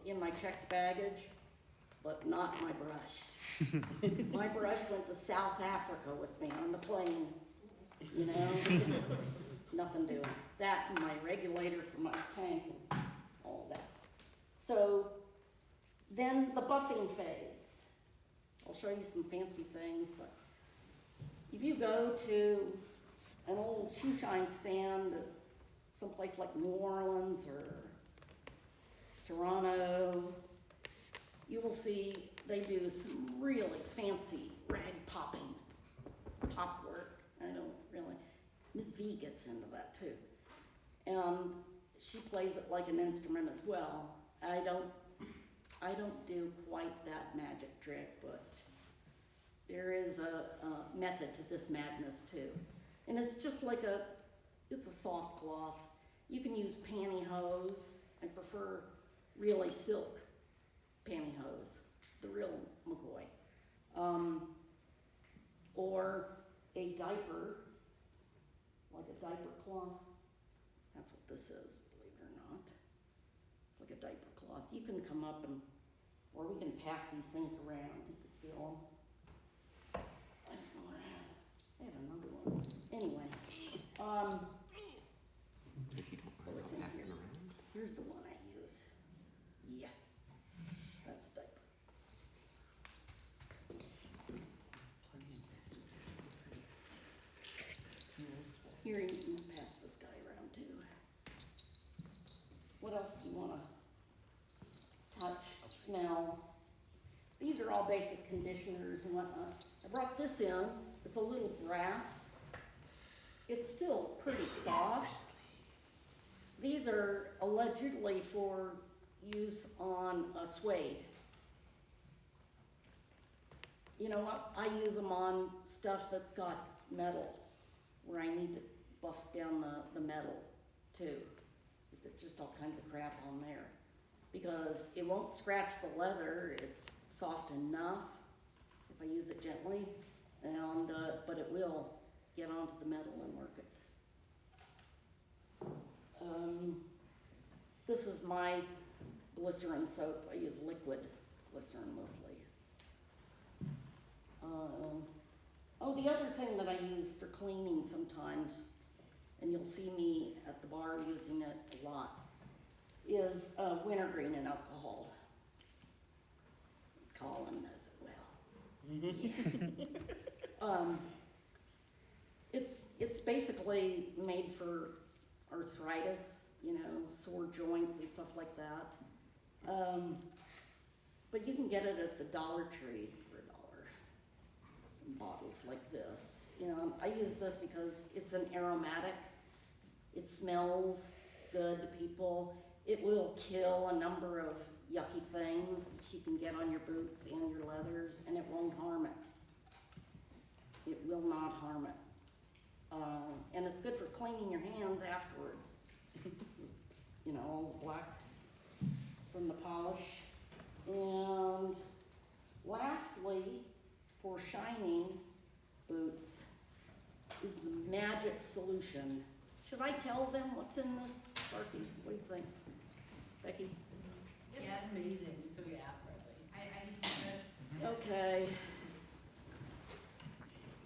in my checked baggage, but not my brush. My brush went to South Africa with me on the plane, you know, nothing doing. That and my regulator for my tank and all that. So then the buffing phase. I'll show you some fancy things, but if you go to an old shoe shine stand at someplace like New Orleans or Toronto, you will see they do some really fancy rag popping, pop work. I don't really, Miss V gets into that too. And she plays it like an instrument as well. I don't do quite that magic trick, but there is a method to this madness too. And it's just like it's a soft cloth. You can use pantyhose. I prefer really silk pantyhose, the real McCoy. Or a diaper, like a diaper cloth. That's what this is, believe it or not. It's like a diaper cloth. You can come up or we can pass these things around. You can feel them. I don't know where I have another one. Anyway, If you don't well, mind, it's I'll in pass here. them around. Here's the one I use. Yeah, that's diaper. Here, you can pass this guy around too. else do you wanna touch, smell? These are all basic conditioners and whatnot. I brought this in, it's a little brass. It's still pretty soft. These are allegedly for use on a suede. You know what, I use them on stuff that's got metal, where I need to buff down the metal too. If there's just all kinds of crap on there. Because it won't scratch the leather, it's soft enough if I use it gently, and, but it will get onto the metal and work it. This is my glycerin soap. I use liquid glycerin mostly. Oh, the other thing that I use for cleaning sometimes, and you'll see me at the bar using it a lot, is wintergreen and alcohol. Colin knows it well. It's basically made for arthritis, you know, sore joints and stuff like that. But you can get it at the Dollar Tree for $1 in bottles like this. You know, I use this because it's an aromatic. It smells good to people. It will kill a number of yucky things that you can get on your boots and your leathers, and it won't harm it. It will not harm it. And it's good for cleaning your hands afterwards. You know, all the black from the polish. And lastly, for shining boots, is the magic solution. Should I tell them what's in this, Sparky? What do you think? Becky? Yeah, amazing, so yeah, probably. Okay.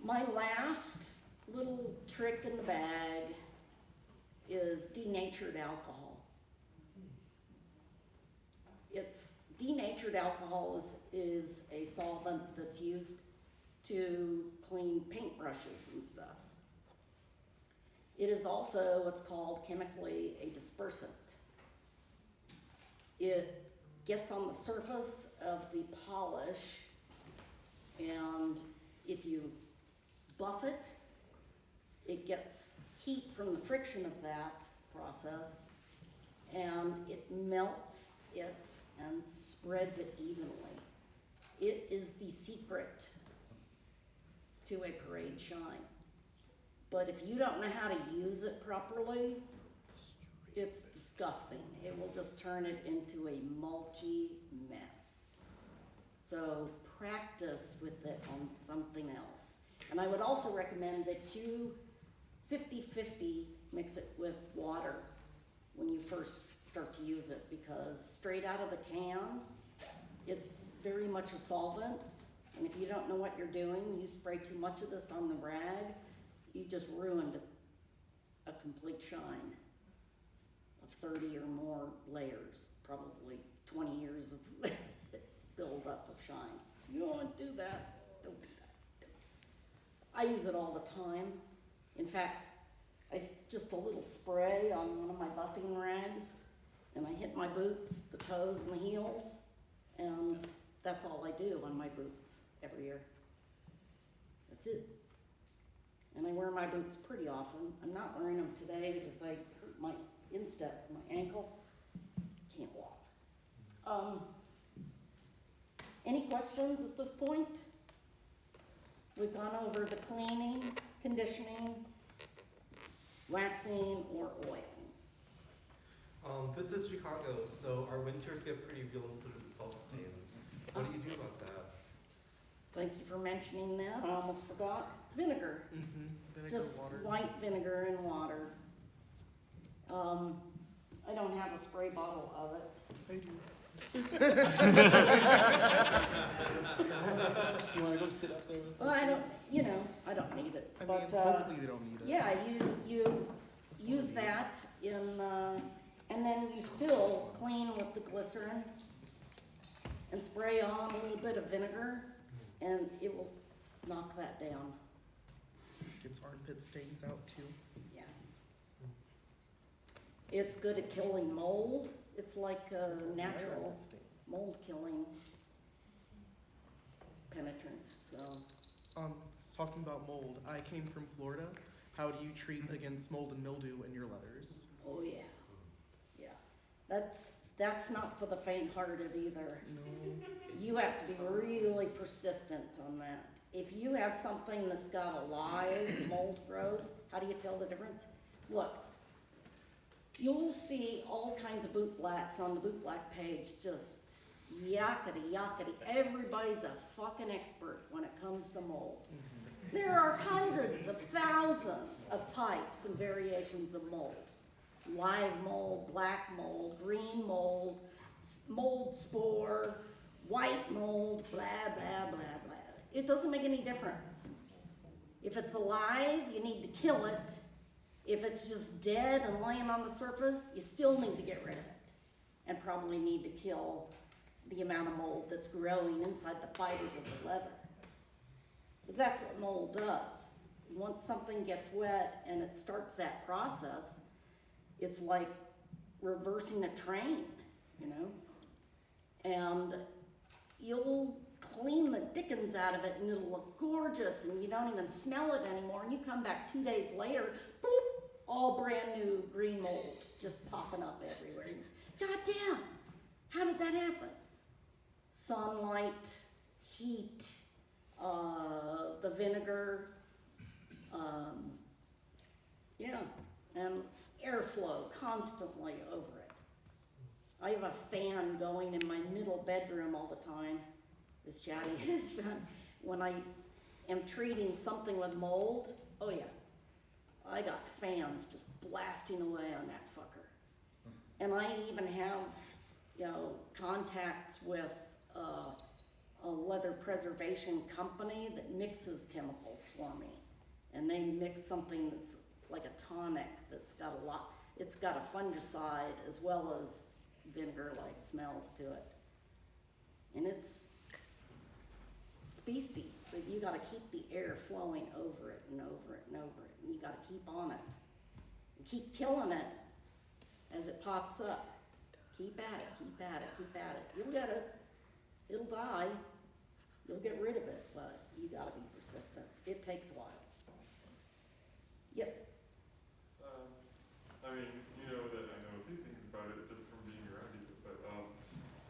My last little trick in the bag is denatured alcohol. It's denatured alcohol is a solvent that's used to clean paintbrushes and stuff. It is also what's called chemically a dispersant. It gets on the surface of the polish, and if you buff it, it gets heat from the friction of that process, and it melts it and spreads it evenly. It is the secret to a parade shine. But if you don't know how to use it properly, it's disgusting. It will just turn it into a mulchy mess. So practice with it on something else. And I would also recommend that you 50-50 mix it with water when you first start to use it, because straight out of the can, it's very much a solvent. And if you don't know what you're doing, you spray too much of this on the rag, you just ruined a complete shine of 30 or more layers, probably 20 years of build up of shine. You don't want to do that. Don't do that. I use it all the time. In fact, just a little spray on one of my buffing rags, and I hit my boots, the toes and the heels, and that's all I do on my boots every year. That's it. And I wear my boots pretty often. I'm not wearing them today because I hurt my instep, my ankle. Can't walk. Any questions at this point? We've gone over the cleaning, conditioning, waxing, or oiling. This is Chicago, so our winters get pretty real and so do the salt stains. What do you do about that? Thank you for mentioning that. I almost forgot. Vinegar. Vinegar, Just water. white vinegar and water. I don't have a spray bottle of it. I do. You wanna go sit up there with Well, I don't, you know, I don't need it. I But, mean, hopefully they don't need it. yeah, you use that in, and then you still clean with the glycerin and spray on a little bit of vinegar, and it will knock that down. Gets armpit stains out too. Yeah. It's good at killing mold. It's like So natural iron stains. mold killing penetrant, so. Talking about mold, I came from Florida. How do you treat against mold and mildew in your leathers? Oh, yeah. Yeah. That's not for the faint-hearted either. No. You have to be really persistent on that. If you have something that's got a live mold growth, how do you tell the difference? Look, you'll see all kinds of bootblacks on the Bootblack page, just yakety. Everybody's a fucking expert when it comes to mold. There are hundreds of thousands of types and variations of mold. Live mold, black mold, green mold, mold spore, white mold, blah, blah, blah, blah. It doesn't make any difference. If it's alive, you need to kill it. If it's just dead and laying on the surface, you still need to get rid of it. And probably need to kill the amount of mold that's growing inside the fibers of the leather. Because that's what mold does. Once something gets wet and it starts that process, it's like reversing a train, you know? And you'll clean the dickens out of it and it'll look gorgeous and you don't even smell it anymore. And you come back 2 days later, bloop, all brand new green mold just popping up everywhere. God damn, how did that happen? Sunlight, heat, the vinegar, yeah, and airflow constantly over it. I have a fan going in my middle bedroom all the time. This shouty is when I am treating something with mold. Oh yeah, I got fans just blasting away on that fucker. And I even have, you know, contacts with a leather preservation company that mixes chemicals for me. And they mix something that's like a tonic that's got a lot, it's got a fungicide as well as vinegar-like smells to it. And it's beastie, but you gotta keep the air flowing over it and over it and over it. And you gotta keep on it. And keep killing it as it pops up. Keep at it, keep at it, keep at it. You'll get it. It'll die. You'll get rid of it, but you gotta be persistent. It takes a while. Yep. I mean, you know that I know a few things about it just from being around you, but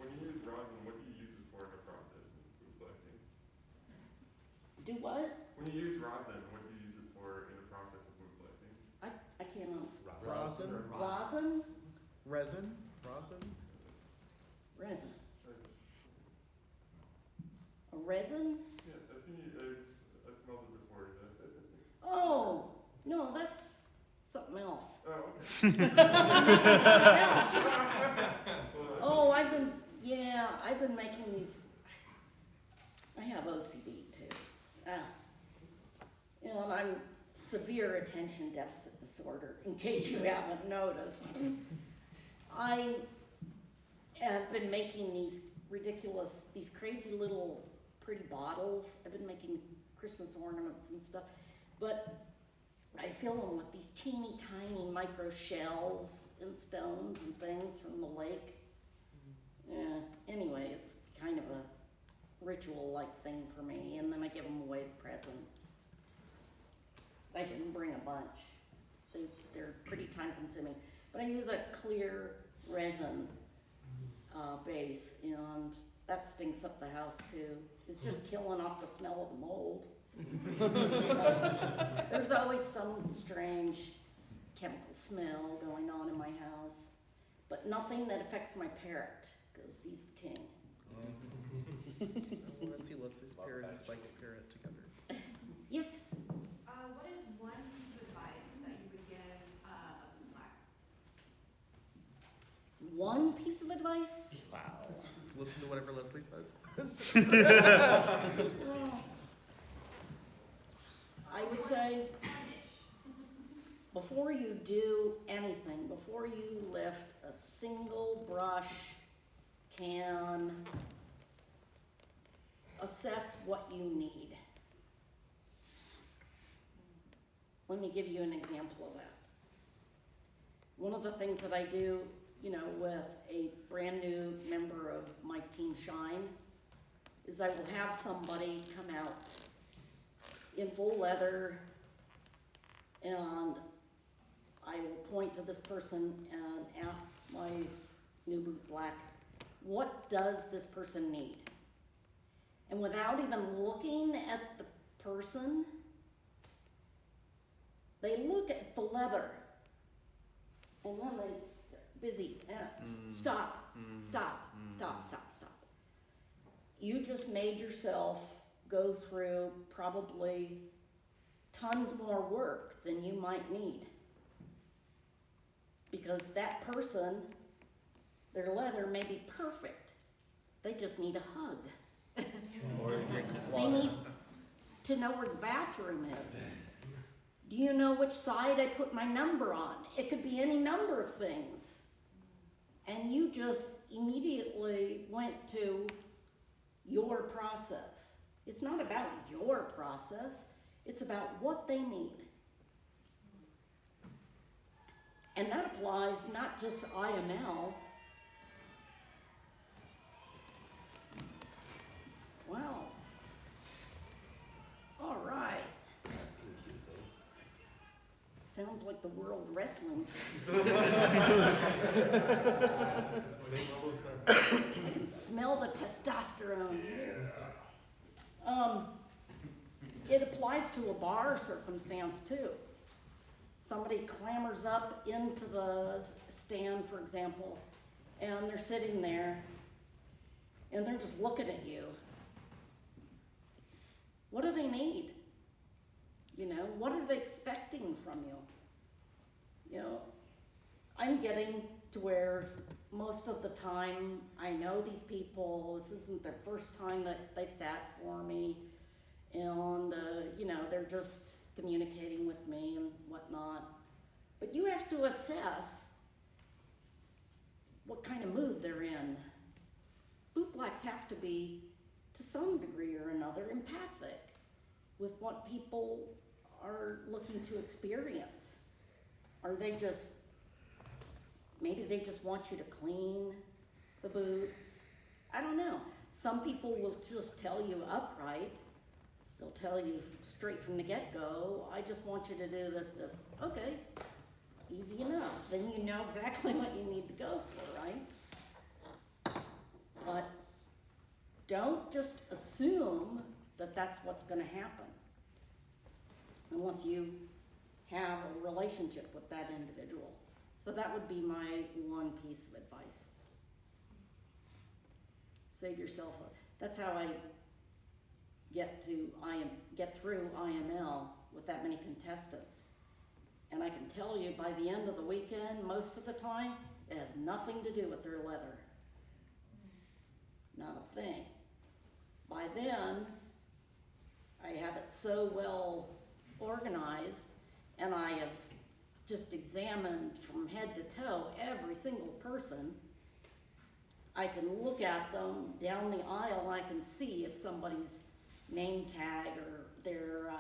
when you use rosin, what do you use it for in the process of food collecting? Do what? When you use rosin, what do you use it for in the process of food collecting? I can't. Rosin? Rosin? Resin? Rosin? Resin. A resin? Yeah, I've seen you, I smelled it before. Oh, no, that's something else. Oh, okay. Oh, I've been making these, I have OCD too. You know, I'm severe attention deficit disorder, in case you haven't noticed. I have been making these ridiculous, these crazy little pretty bottles. I've been making Christmas ornaments and stuff, but I fill them with these teeny tiny micro shells and stones and things from the lake. Yeah, anyway, it's kind of a ritual-like thing for me, and then I give them away as presents. I didn't bring a bunch. They're pretty time-consuming, but I use a clear resin base, and that stinks up the house too. It's just killing off the smell of the mold. There's always some strange chemical smell going on in my house, but nothing that affects my parrot, because he's the king. I want to see Leslie's parrot and Spike's parrot together. Yes? What is one piece of advice that you would give a Bootblack? One piece of advice? Wow. Listen to whatever Leslie says. I would say, before you do anything, before you lift a single brush, can assess what you need. Let me give you an example of that. one of the things that I do, you know, with a brand new member of my Team Shine is I will have somebody come out in full leather, and I will point to this person and ask my new Bootblack, what does this person need? And without even looking at the person, they look at the leather, and then they busy, stop. You just made yourself go through probably tons more work than you might need. Because that person, their leather may be perfect. They just need a hug. Or a drink of They water. need to know where the bathroom is. Do you know which side I put my number on? It could be any number of things. And you just immediately went to your process. It's not about your process, it's about what they need. And that applies not just to IML. Wow. All right. That's confusing. Sounds like the World Wrestling. I can smell the testosterone here. It applies to a bar circumstance too. Somebody clambers up into the stand, for example, and they're sitting there, and they're just looking at you. What do they need? You know, what are they expecting from you? You know, I'm getting to where most of the time I know these people, this isn't their first time that they've sat for me, and you know, they're just communicating with me and whatnot. But you have to assess what kind of mood they're in. Bootblacks have to be, to some degree or another, empathic with what people are looking to experience. Are they just, maybe they just want you to clean the boots? I don't know. Some people will just tell you upright. They'll tell you straight from the get-go, I just want you to do this. Okay, easy enough. Then you know exactly what you need to go for, right? But don't just assume that that's what's gonna happen unless you have a relationship with that individual. So that would be my one piece of advice. Save yourself that's how I get through IML with that many contestants. And I can tell you by the end of the weekend, most of the time, it has nothing to do with their leather. Not a thing. By then, I have it so well organized, and I have just examined from head to toe every single person. I can look at them down the aisle, and I can see if somebody's name tag or their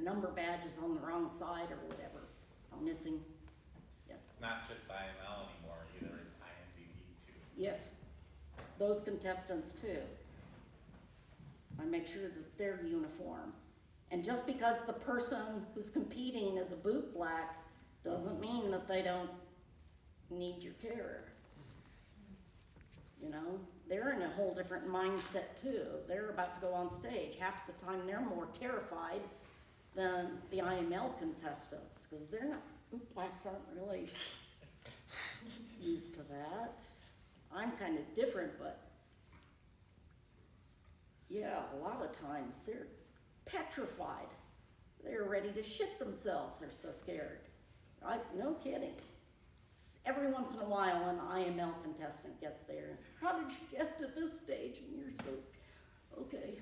number badge is on the wrong side or whatever. I'm missing. Yes. It's not just IML anymore either, it's IMDb too. Yes. Those contestants too. I make sure that they're uniform. And just because the person who's competing is a Bootblack doesn't mean that they don't need your care. You know, they're in a whole different mindset too. They're about to go on stage. Half the time they're more terrified than the IML contestants, because they're not, Bootblacks aren't really used to that. I'm kind of different, but yeah, a lot of times they're petrified. They're ready to shit themselves. They're so scared. Right? No kidding. Every once in a while, an IML contestant gets there. How did you get to this stage? And you're so, okay.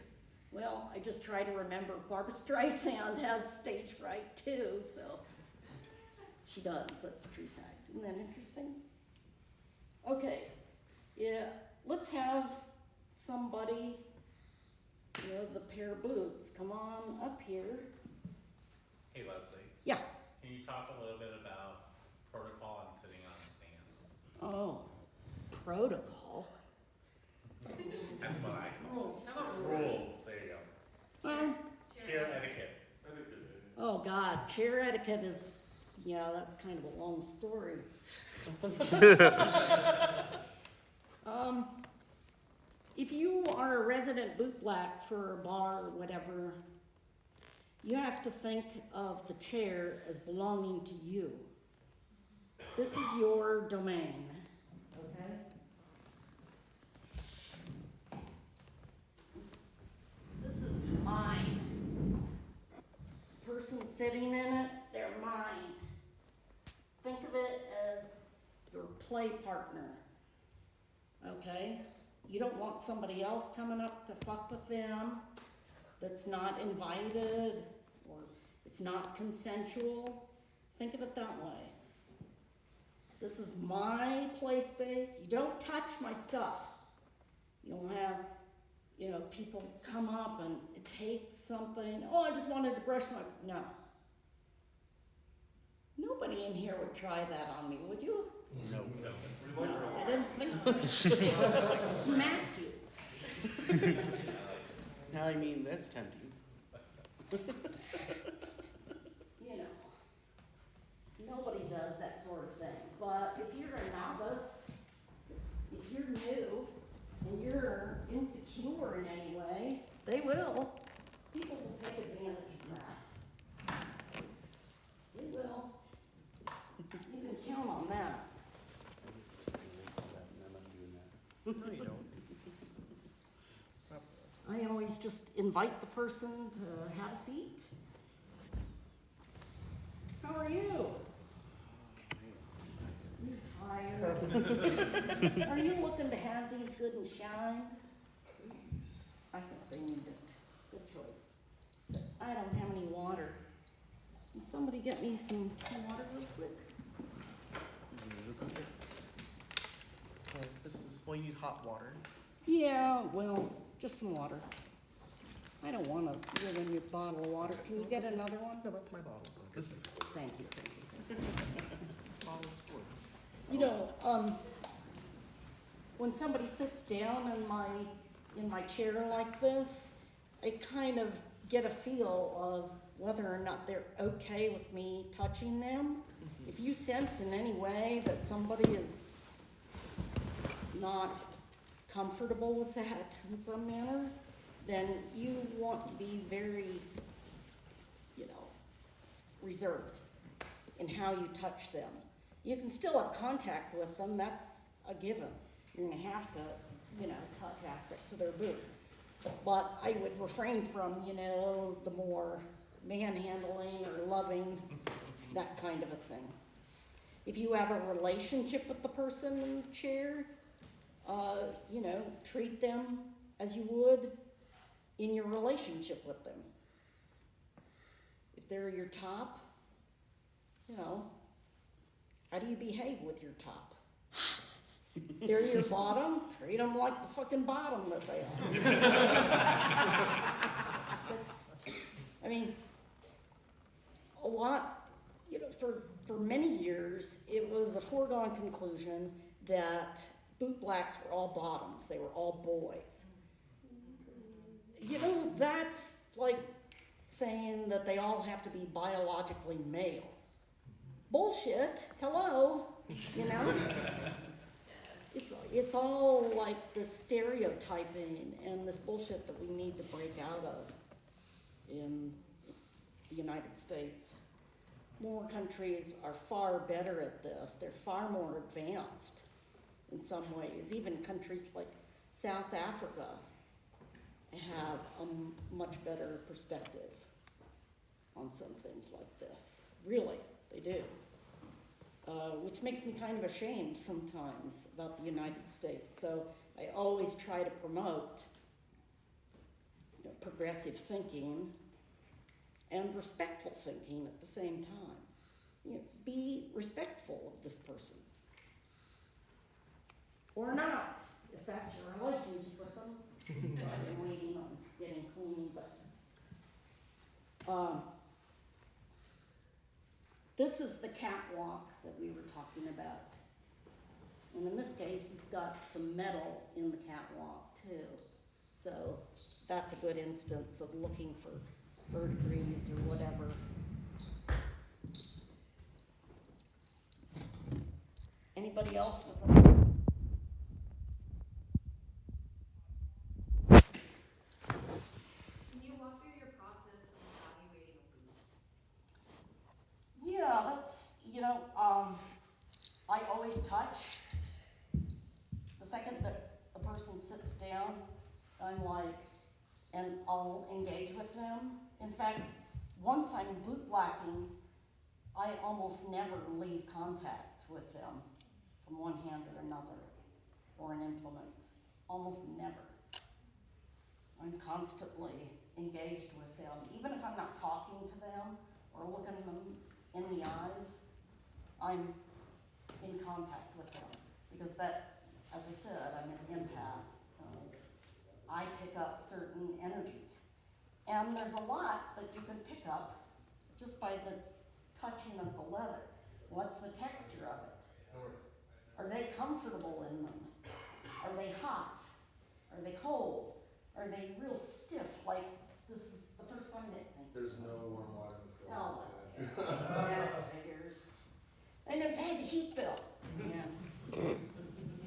Well, I just try to remember Barbra Streisand has stage fright too, so she does. That's a true fact. Isn't that interesting? Okay. Yeah, let's have somebody, you know, the pair of boots. Come on up here. Hey Leslie, Yeah. can you talk a little bit about protocol on Oh, protocol. That's what I call How about it. Rules, there you go. Well, Chair etiquette. oh God, chair etiquette is, yeah, that's kind of a long story. If you are a resident bootblack for a bar or whatever, you have to think of the chair as belonging to you. This is your domain, okay? This is mine. Person sitting in it, they're mine. Think of it as your play partner, okay? You don't want somebody else coming up to fuck with them that's not invited or it's not consensual. Think of it that way. This is my play space. You don't touch my stuff. You'll have, you know, people come up and take something. Oh, I just wanted to brush my, no. Nobody in here would try that on me, would you? No. No, I didn't think so. I'll smack you. Now, I mean, that's tempting. You know, nobody does that sort of thing. But if you're a novice, if you're new, and you're insecure in any way, they will. People will take advantage of that. They will. You can count on that. No, you don't. Not for us. I always just invite the person to have a seat. How are you? You're tired. Are you looking to have these good and shine? I think they need it. Good choice. So, I don't have any water. Can somebody get me some water real quick? This is, well, you need hot water. Yeah, well, just some water. I don't want to ruin your bottle of water. Can you get another one? No, that's my bottle. This is, Thank you, thank you. this bottle is for. You know, when somebody sits down in my chair like this, I kind of get a feel of whether or not they're okay with me touching them. If you sense in any way that somebody is not comfortable with that in some manner, then you want to be very, you know, reserved in how you touch them. You can still have contact with them, that's a given. You're gonna have to, you know, touch aspects of their boot. But I would refrain from, you know, the more manhandling or loving, that kind of a thing. If you have a relationship with the person in the chair, you know, treat them as you would in your relationship with them. If they're your top, you know, how do you behave with your top? They're your bottom, treat them like the fucking bottom that they are. That's, I mean, a lot, you know, for many years, it was a foregone conclusion that bootblacks were all bottoms, they were all boys. You know, that's like saying that they all have to be biologically male. Bullshit, hello, you know? It's all like this stereotyping and this bullshit that we need to break out of in the United States. More countries are far better at this. They're far more advanced in some ways. Even countries like South Africa have a much better perspective on some things like this. Really, they do. Which makes me kind of ashamed sometimes about the United States. So I always try to promote, you know, progressive thinking and respectful thinking at the same time. You know, be respectful of this person. Or not, if that's your relationship with them. So I've been waiting on getting clean, but this is the catwalk that we were talking about. And in this case, it's got some metal in the catwalk too. So that's a good instance of looking for verdigris or whatever. Anybody else with a Can you walk through your process of evaluating a boot? Yeah, that's, I always touch. The second that a person sits down, I'm like, and I'll engage with them. In fact, once I'm bootblacking, I almost never leave contact with them from one hand or another, or an implement. Almost never. I'm constantly engaged with them, even if I'm not talking to them or looking them in the eyes, I'm in contact with them. Because that, as I said, I'm an empath. I pick up certain energies. And there's a lot that you can pick up just by the touching of the leather. What's the texture of it? Are they comfortable in them? Are they hot? Are they cold? Are they real stiff, like this is the first time that There's no warm water in this building. No. Yeah, figures. And then pay the heat bill. Yeah.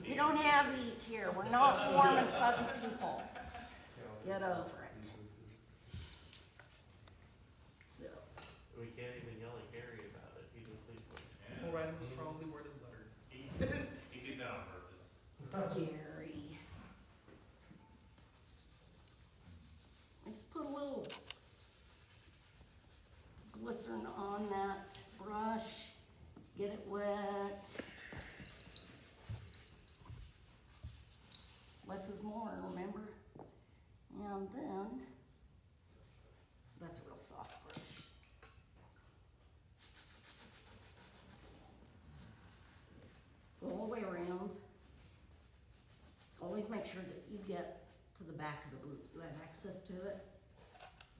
We don't have heat here. We're not warm and fuzzy people. Get over it. So. We can't even yell at Gary about it. He just leaves it. We'll write him a strongly worded letter. He did that on purpose. Gary. I just put a little glycerin on that brush, get it wet. Less is more, remember? And then, that's a real soft brush. Go all the way around. Always make sure that you get to the back of the boot. You have access to it.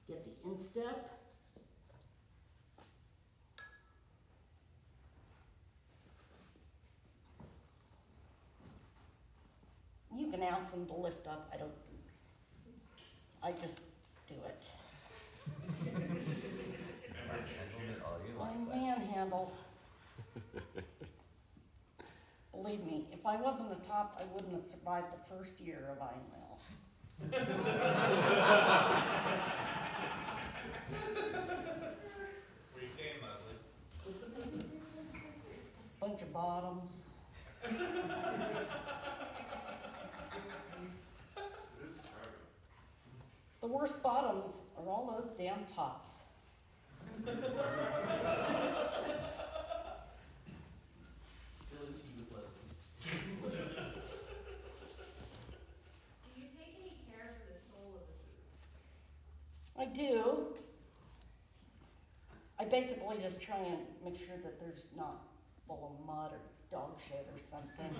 Get the instep. You can ask them to lift up. I just do it. I manhandle. Believe me, if I wasn't a top, I wouldn't have survived the first year of IML. What are you saying, Leslie? Bunch of bottoms. The worst bottoms are all those damn tops. Still a tea with Leslie. Do you take any care for the sole of the boot? I do. I basically just try and make sure that there's not full of mud or dog shit or something.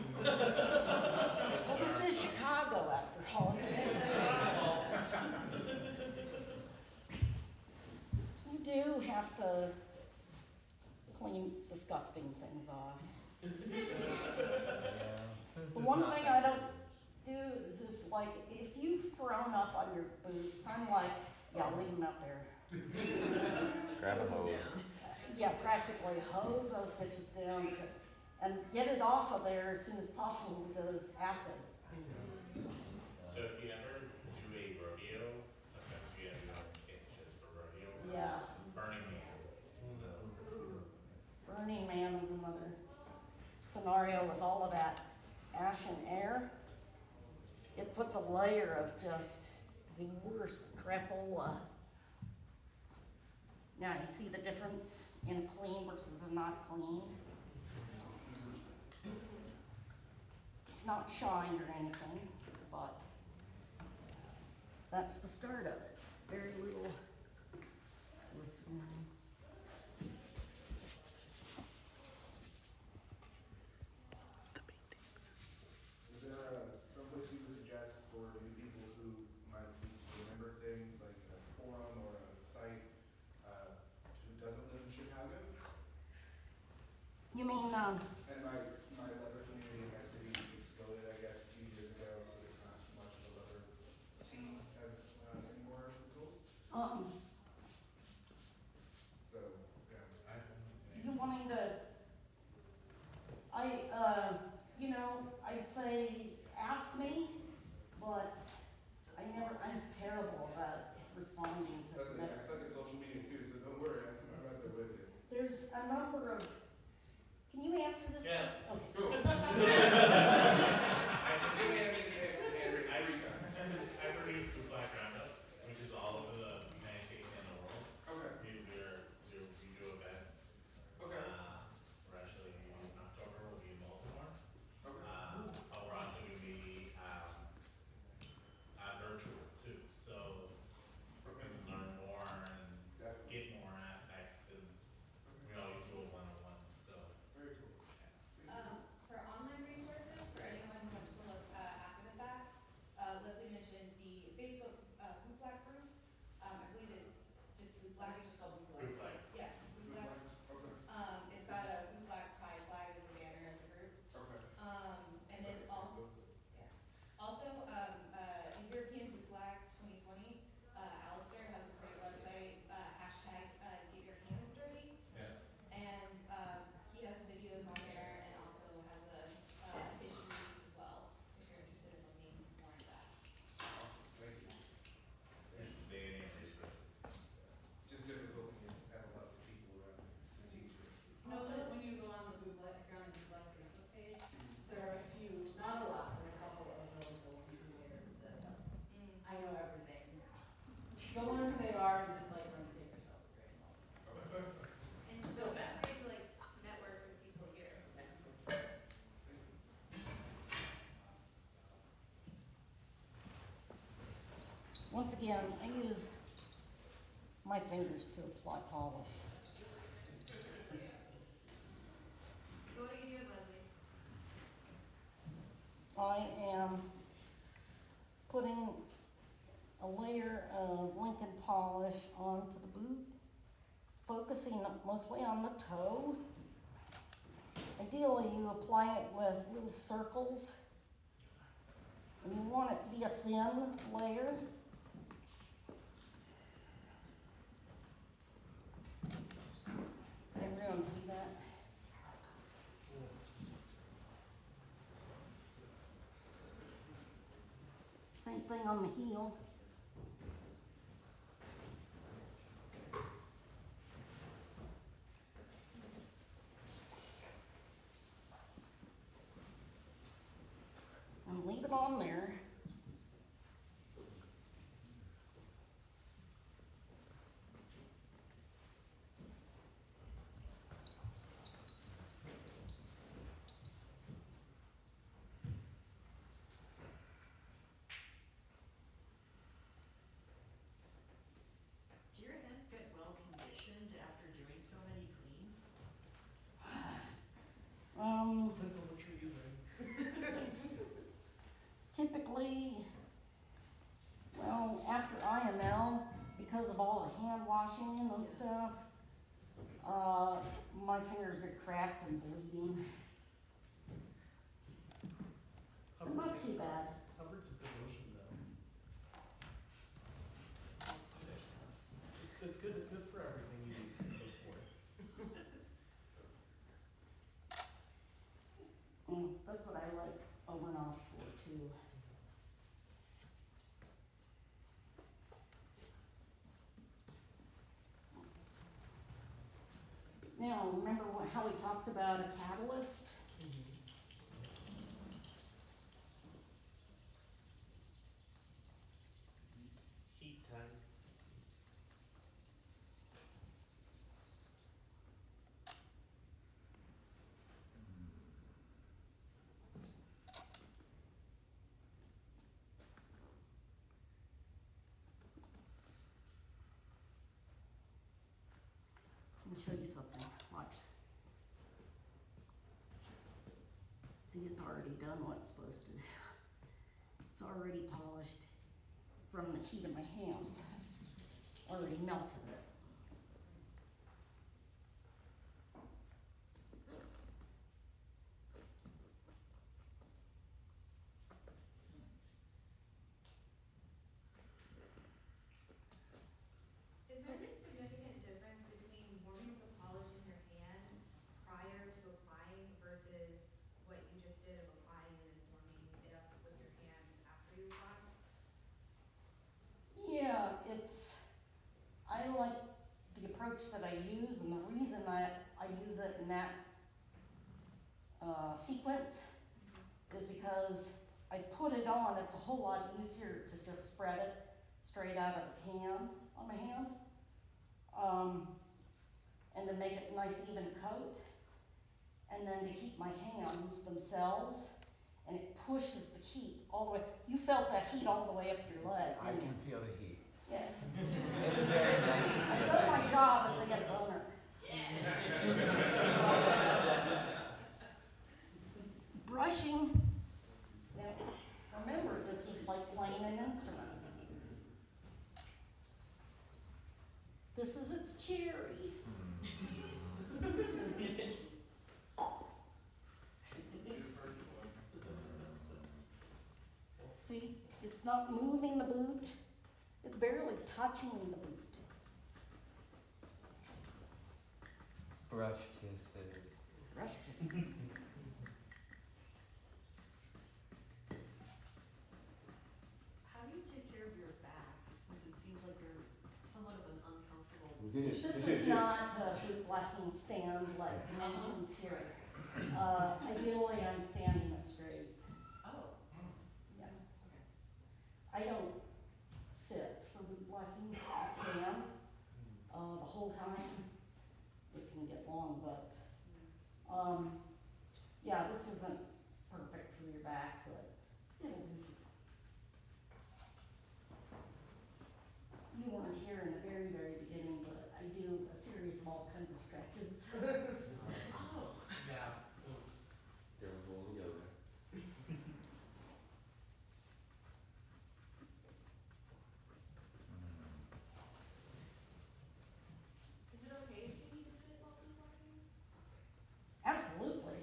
Well, this is Chicago after all. You do have to clean disgusting things off. The one thing I don't do is if you've thrown up on your boots, I'm like, yeah, leave them out there. Grab a hose. Yeah, practically hose those bitches down and get it off of there as soon as possible because acid. So if you ever do a rodeo, sometimes you have your own kit just for rodeo. Yeah. Burning Man. Burning Man is another scenario with all of that ash and air. It puts a layer of just the worst crapola. Now, you see the difference in a clean versus a not clean? It's not shined or anything, but that's the start of it. Very little glycerin. Is there someplace you would suggest for new people who might need to remember things like a forum or a site who doesn't live in Chicago? You mean, And my leather community in my city asked me, but I'm terrible about responding to Listen, I messages. suck at social media too, so don't worry, I'm right there with you. There's a number of, can you answer this? Yes. Okay. Cool. I produce Bootblack Roundup, which is all of the pancake in the world. Okay. We do events. Okay. We're actually in October, we'll be in Baltimore. Okay. But we're also gonna be, virtual too, so we can learn more and Definitely. get more aspects, and we always do a one-on-one, so. Very cool. For online resources, for anyone who wants to look after the fact, Leslie mentioned the Facebook Bootblack group. I believe it's just Bootblack. Bootblack. Yeah, Bootblack. Okay. It's got a Bootblack pride flag as the banner of the group. Okay. And then also, European Bootblack 2020. Alistair has a great website, hashtag Get Your Hands Dirty. Yes. And he has videos on there and also has a history as well, if you're interested in looking more into that. Awesome, thank you. There's today any resources. Just difficult when you have a lot of people around the teachers. Know that when you go on the Bootblack, if you're on the Bootblack Facebook page, there are a few, not a lot, but a couple of those volunteers that I know everything. Go learn who they are and just like run and take yourself to Grace. And feel free to like network with people here. Once again, I use my fingers to apply polish. So what are you doing, Leslie? I am putting a layer of Lincoln polish onto the boot, focusing mostly on the toe. Ideally, you apply it with little circles, and you want it to be a thin layer. Can everyone see that? Same thing on the heel. And leave it on there. Do your hands get well conditioned after doing so many cleans? Depends on what you're using. Typically, well, after IML, because of all the hand washing and stuff, my fingers are cracked and bleeding. But not too bad. Hubbard's is a lotion though. It's good for everything you use it for. That's what I like Overknops for too. Now, remember how we talked about a catalyst? Heat time. Let me show you something. Watch. See, it's already done what it's supposed to do. It's already polished from the heat of my hands. Already melted it. Is there any significant difference between warming the polish in your hand prior to applying versus what you just did of applying and then warming it up with brush that I use, and the reason that I use it in that sequence is because I put it on, it's a whole lot easier to just spread it straight out of the can on my hand. And to make it a nice even coat. And then to heat my hands themselves, and it pushes the heat all the way. You felt that heat all the way up your leg, I didn't can you? feel the heat. Yeah. It's very nice to I've feel done that. my job if I get a boner. Brushing, now, remember, this is like playing an instrument. This is its cherry. See, it's not moving the boot, it's barely touching the boot. Brush kisses. Brush kisses. How do you take care of your back, since it seems like you're somewhat of an uncomfortable This is not a bootblacking stand like dimensions here. Ideally, I'm standing up straight. Oh, Yeah. I don't sit for bootblacking, I stand, the whole time. It can get long, but, yeah, this isn't perfect for your back, but it'll do. You weren't here in the very, very beginning, but I do a series of all kinds of stretches. oh. Yeah. There was a little yoga. Is it okay if you need to sit while bootblacking? Absolutely.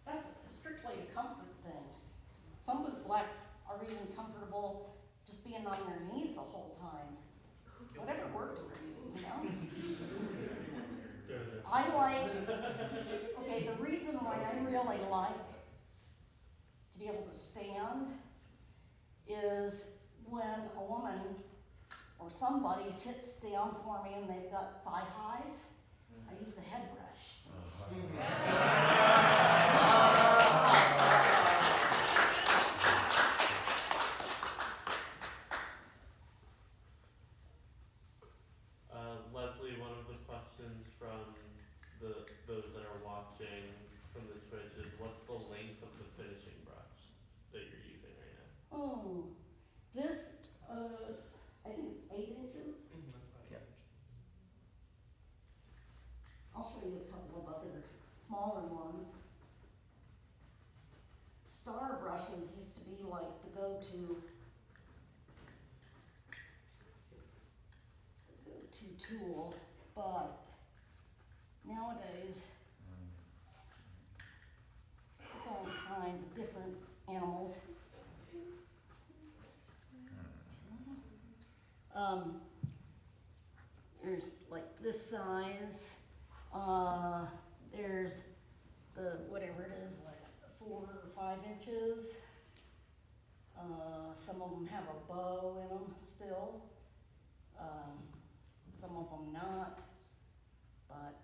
That's strictly a comfort thing. Some bootblacks are even comfortable just being on their knees the whole time. Whatever works for you, you know? I like, okay, the reason why I really like to be able to stand is when a woman or somebody sits down for me and they've got thigh highs, I use the head brush. Leslie, one of the questions from those that are watching from the Twitch is, what's the length of the finishing brush that you're using right now? Oh, this, I think it's 8 inches. I'll show you a couple of other smaller ones. Star brushes used to be like the go-to tool, but nowadays it's all kinds of different animals. There's like this size. There's the whatever it is, like 4 or 5 inches. Some of them have a bow in them still. Some of them not. But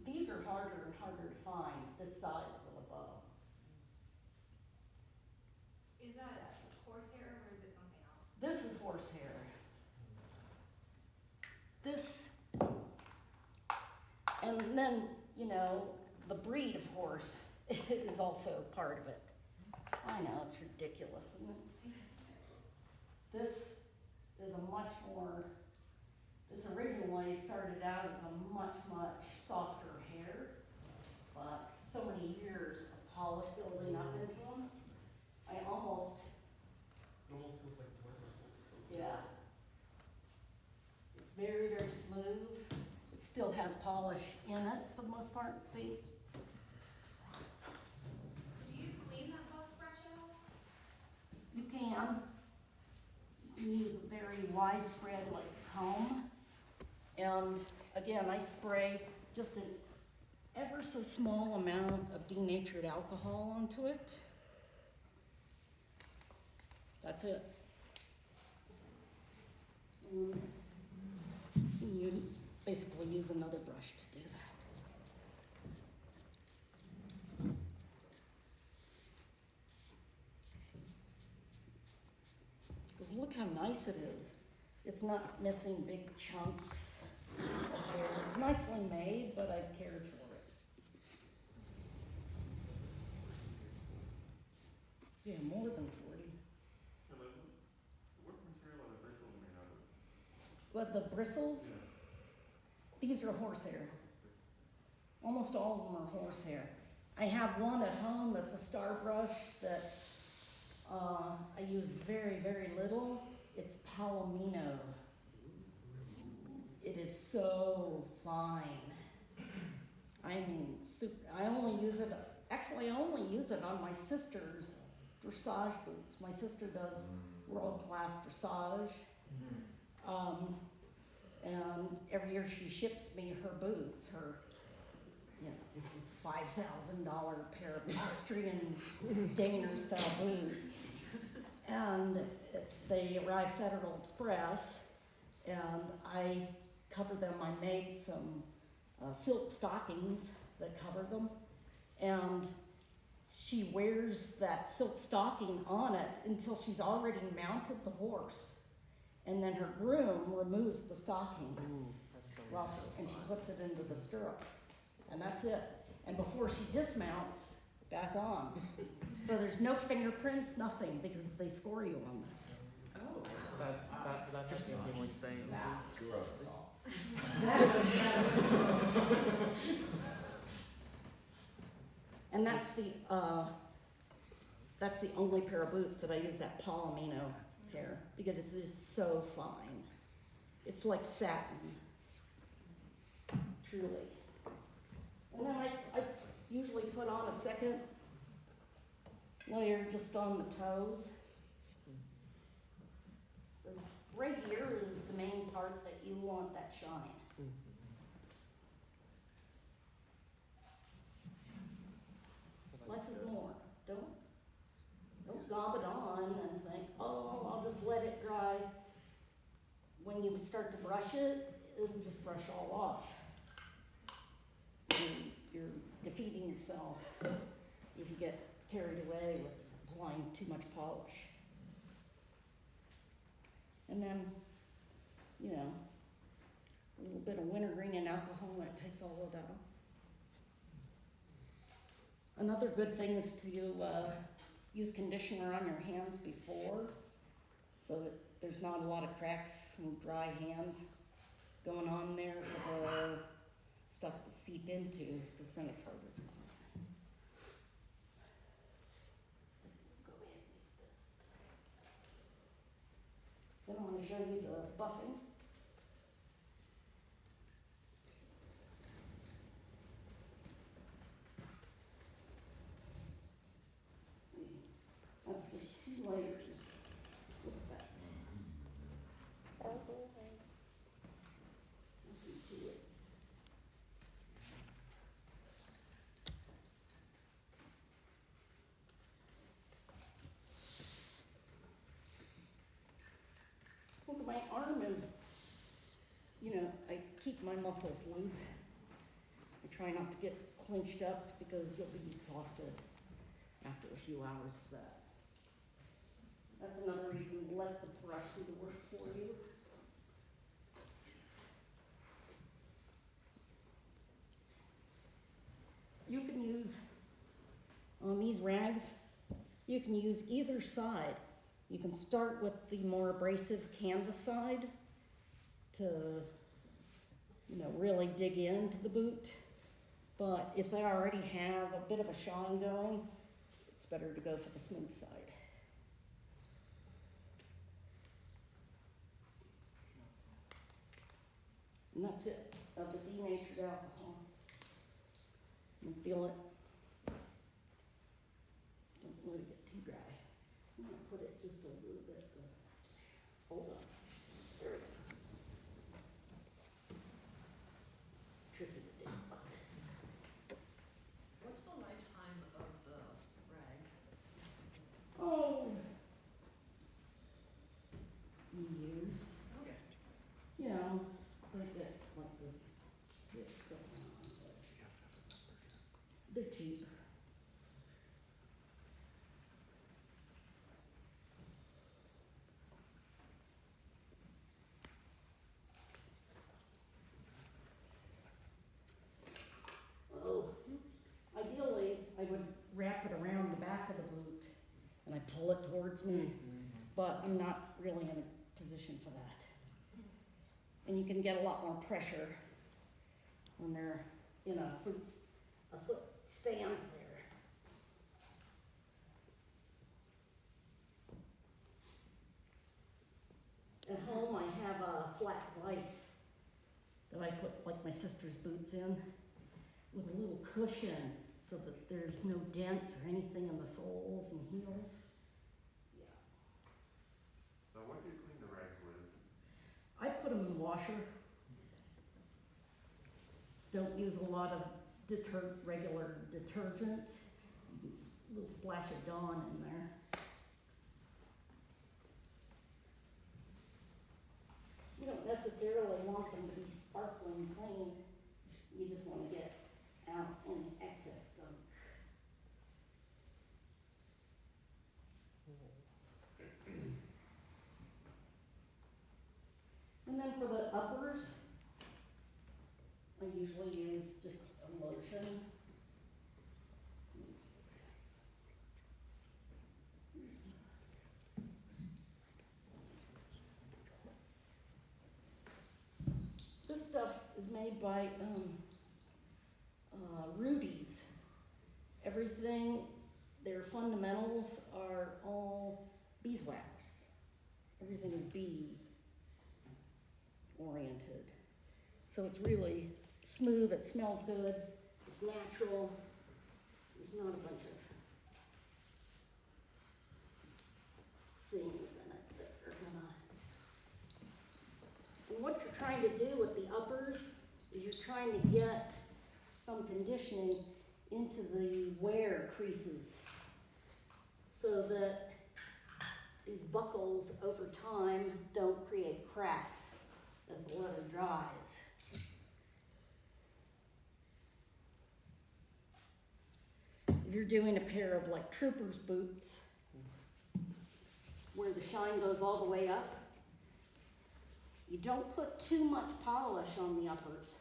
these are harder and harder to find, this size with a bow. Is that horsehair or is it something else? This is horsehair. This, and then, you know, the breed of horse is also part of it. I know, it's ridiculous, isn't it? This is a much more, this originally started out as a much, much softer hair, but so many years of polish building up into them, I almost, It almost feels like tortoises. yeah. It's very, very smooth. It still has polish in it for the most part, see? Do you clean that buff brush at all? You can. You can use a very widespread like comb. And again, I spray just an ever so small amount of denatured alcohol onto it. That's it. You basically use another brush to do that. Because look how nice it is. It's not missing big chunks of hair. It's nicely made, but I've cared for it. Yeah, more than 40. And what material are the bristles made out of? But the bristles, these are horsehair. Almost all of them are horsehair. I have one at home that's a star brush that I use very, very little. It's palomino. It is so fine. I mean, I only use it on my sister's dressage boots. My sister does world-class dressage. And every year she ships me her boots, her, $5,000 pair of Austrian Daner style boots. And they arrive Federal Express, and I cover them. I made some silk stockings that cover them, and she wears that silk stocking on it until she's already mounted the horse, and then her groom removes the stocking, and she puts it into the stirrup, and that's it. And before she dismounts, back on. So there's no fingerprints, nothing, because they score you on that. Oh. That's the only thing. And that's the only pair of boots that I use that palomino hair, because it's just so fine. It's like satin, truly. And then I usually put on a second layer just on the toes. Because right here is the main part that you want that shine. Less is more. Don't gob it on and think, oh, I'll just let it dry. When you start to brush it, it'll just brush all off. You're defeating yourself if you get carried away with applying too much polish. And then, a little bit of wintergreen and alcohol, and it takes all of that off. Another good thing is to use conditioner on your hands before, so that there's not a lot of cracks from dry hands going on there for the stuff to seep into, because then it's harder to clean. Go ahead and use this. Then I'm going to show you the buffing. That's just 2 layers. Look at that. Nothing to it. Well, my arm is, I keep my muscles loose. I try not to get clenched up because you'll be exhausted after a few hours of that. That's another reason to let the brush do the work for you. You can use, on these rags, you can use either side. You can start with the more abrasive canvas side to, really dig into the boot. But if they already have a bit of a shine going, it's better to go for the smooth side. And that's it, of the denatured alcohol. You feel it. Don't let it get too dry. I'm gonna put it just a little bit, but hold on. There we go. It's tricky to do. What's the lifetime of the rags? Oh, years. Okay. Like this. hurts me, but I'm not really in a position for that. And you can get a lot more pressure when they're in a foot stand there. At home, I have a flat vise that I put like my sister's boots in with a little cushion so that there's no dents or anything in the soles and heels. Yeah. So what do you clean the rags with? I put them in the washer. Don't use a lot of regular detergent. Use a little splash of Dawn in there. You don't necessarily want them to be sparkling clean. You just want to get out any excess gunk. And then for the uppers, I usually use just a lotion. This stuff is made by Rudy's. Everything, their fundamentals are all beeswax. Everything is bee oriented. So it's really smooth, it smells good, it's natural. There's not a bunch of things in it that are gonna. And what you're trying to do with the uppers is you're trying to get some conditioning into the wear creases so that these buckles over time don't create cracks as the leather dries. If you're doing a pair of like trooper's boots where the shine goes all the way up, you don't put too much polish on the uppers,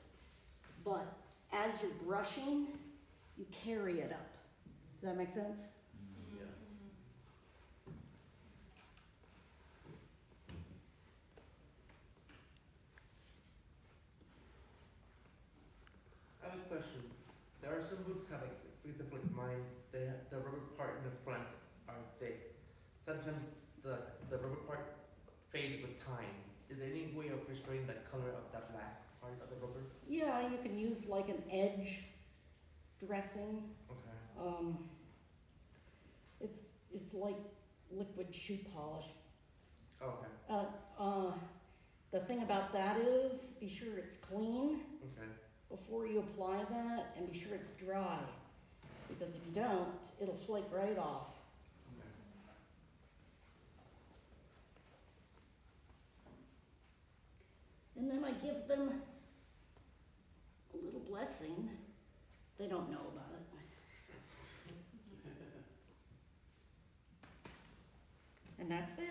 but as you're brushing, you carry it up. Does that make sense? Yeah. I have a question. There are some boots have like, for example, like mine, the rubber part in the front are thick. Sometimes the rubber part fades with time. Is there any way of restoring the color of that black part of the rubber? Yeah, you can use like an edge dressing. Okay. It's like liquid shoe polish. Okay. The thing about that is, be sure it's clean Okay. before you apply that, and be sure it's dry. Because if you don't, it'll flake right off. Okay. And then I give them a little blessing. They don't know about it. And that's that.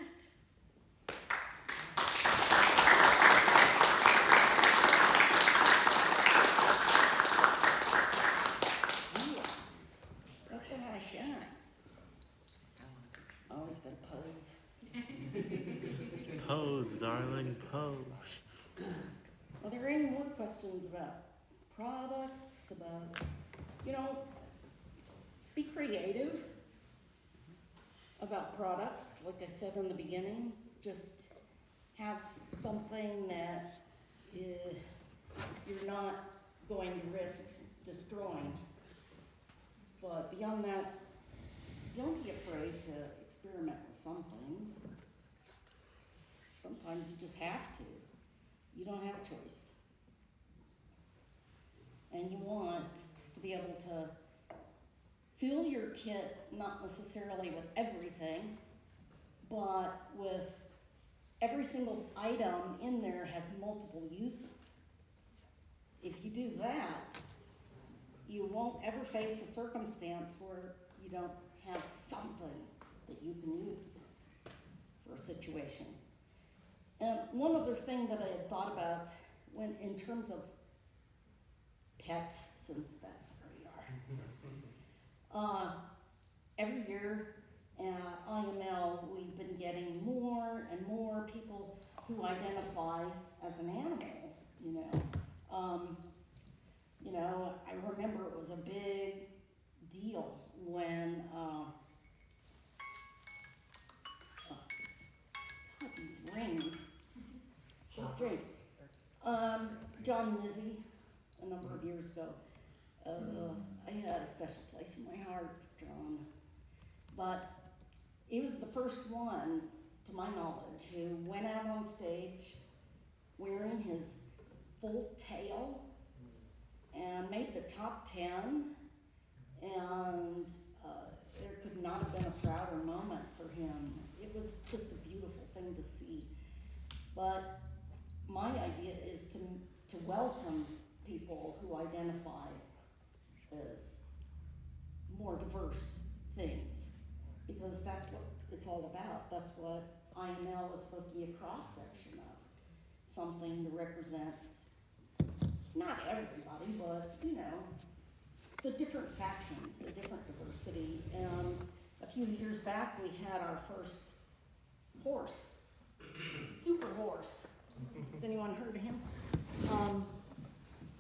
Yeah, that's how I shine. Always gotta pose. Pose, darling, pose. Are there any more questions about products, about, be creative about products, like I said in the beginning, just have something that you're not going to risk destroying. But beyond that, don't be afraid to experiment with some things. Sometimes you just have to. You don't have a choice. And you want to be able to fill your kit, not necessarily with everything, but with every single item in there has multiple uses. If you do that, you won't ever face a circumstance where you don't have something that you can use for a situation. And one other thing that I had thought about when, in terms of pets, since that's where we are. Every year At IML, we've been getting more and more people who identify as an animal, you know. You know, I remember it was a big deal when, God, these rings, so strange. John Mizzy, a number of years ago, I had a special place in my heart for John. But he was the first one, to my knowledge, who went out on stage wearing his full tail and made the top 10. And there could not have been a prouder moment for him. It was just a beautiful thing to see. But my idea is to welcome people who identify as more diverse things, because that's what it's all about. That's what IML is supposed to be, a cross-section of, something to represent not everybody, but, you know, the different factions, the different diversity. And a few years back, we had our first horse, Super Horse. Has anyone heard of him?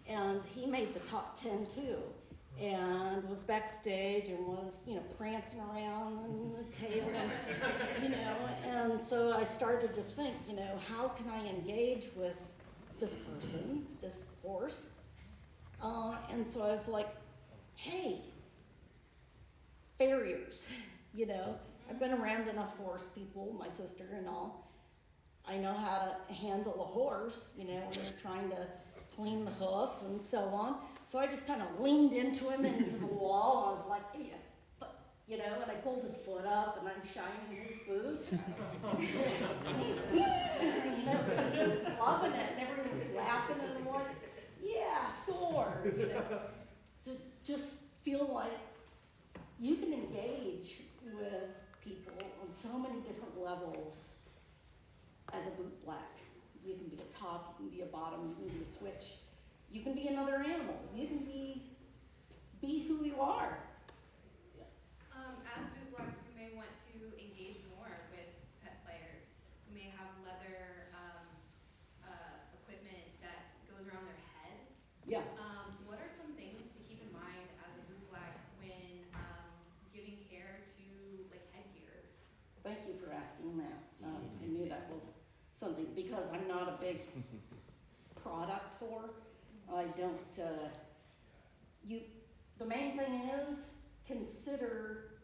And he made the top 10 too, and was backstage and was, you know, prancing around and the tail, and, you know, and so I started to think, you know, how can I engage with this person, this horse? And so I was like, hey, farriers, you know, I've been around enough horse people, my sister and all. I know how to handle a horse, you know, when you're trying to clean the hoof and so on. So I just kind of leaned into him, into the wall. I was like, hey, you know, and I pulled his foot up and I'm shining his boot. And he's, you know, loving it, and everyone was laughing, and I'm like, yeah, score, you know. So just feel like you can engage with people on so many different levels as a bootblack. You can be a top, you can be a bottom, you can be a switch, you can be another animal, you can be who you are. As bootblacks, we may want to engage more with pet players who may have leather equipment that goes around their head. Yeah. What are some things to keep in mind as a bootblack when giving care to like headgear? Thank you for asking that. I knew that was something, because I'm not a big product whore. I don't, the main thing is consider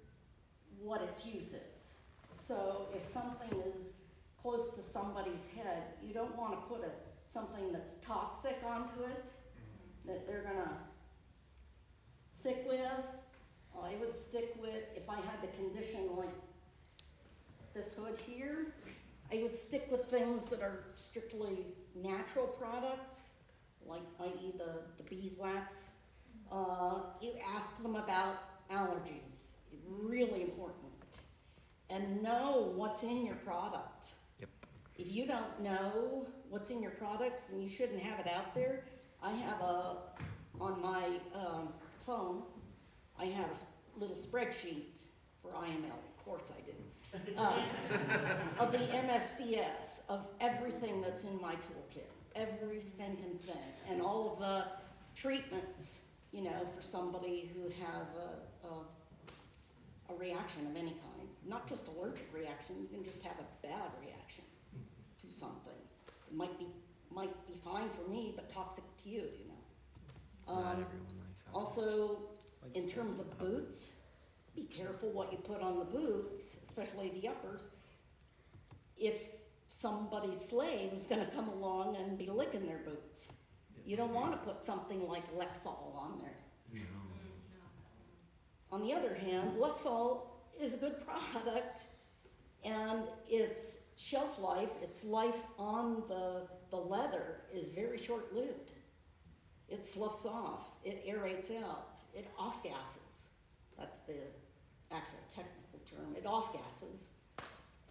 what its use is. So if something is close to somebody's head, you don't want to put something that's toxic onto it, that they're gonna stick with. I would stick with, if I had the condition like this hood here, I would stick with things that are strictly natural products, like i.e. the beeswax. You ask them about allergies, really important. And know what's in your product. Yep. If you don't know what's in your products, then you shouldn't have it out there. I have on my phone, I have a little spreadsheet for IML, of course I do. Of the MSDS, of everything that's in my toolkit, every stinking thing, and all of the treatments, you know, for somebody who has a reaction of any kind. Not just allergic reaction, you can just have a bad reaction to something. It might be fine for me, but toxic to you, you know. Not everyone likes that. Also, in terms of boots, be careful what you put on the boots, especially the uppers. If somebody's slave is gonna come along and be licking their boots, you don't wanna put something like Lexol on there. On the other hand, Lexol is a good product, and its shelf life, its life on the leather is very short-lived. It sloughs off, it aerates out, it off-gasses. That's the actual technical term. It off-gasses,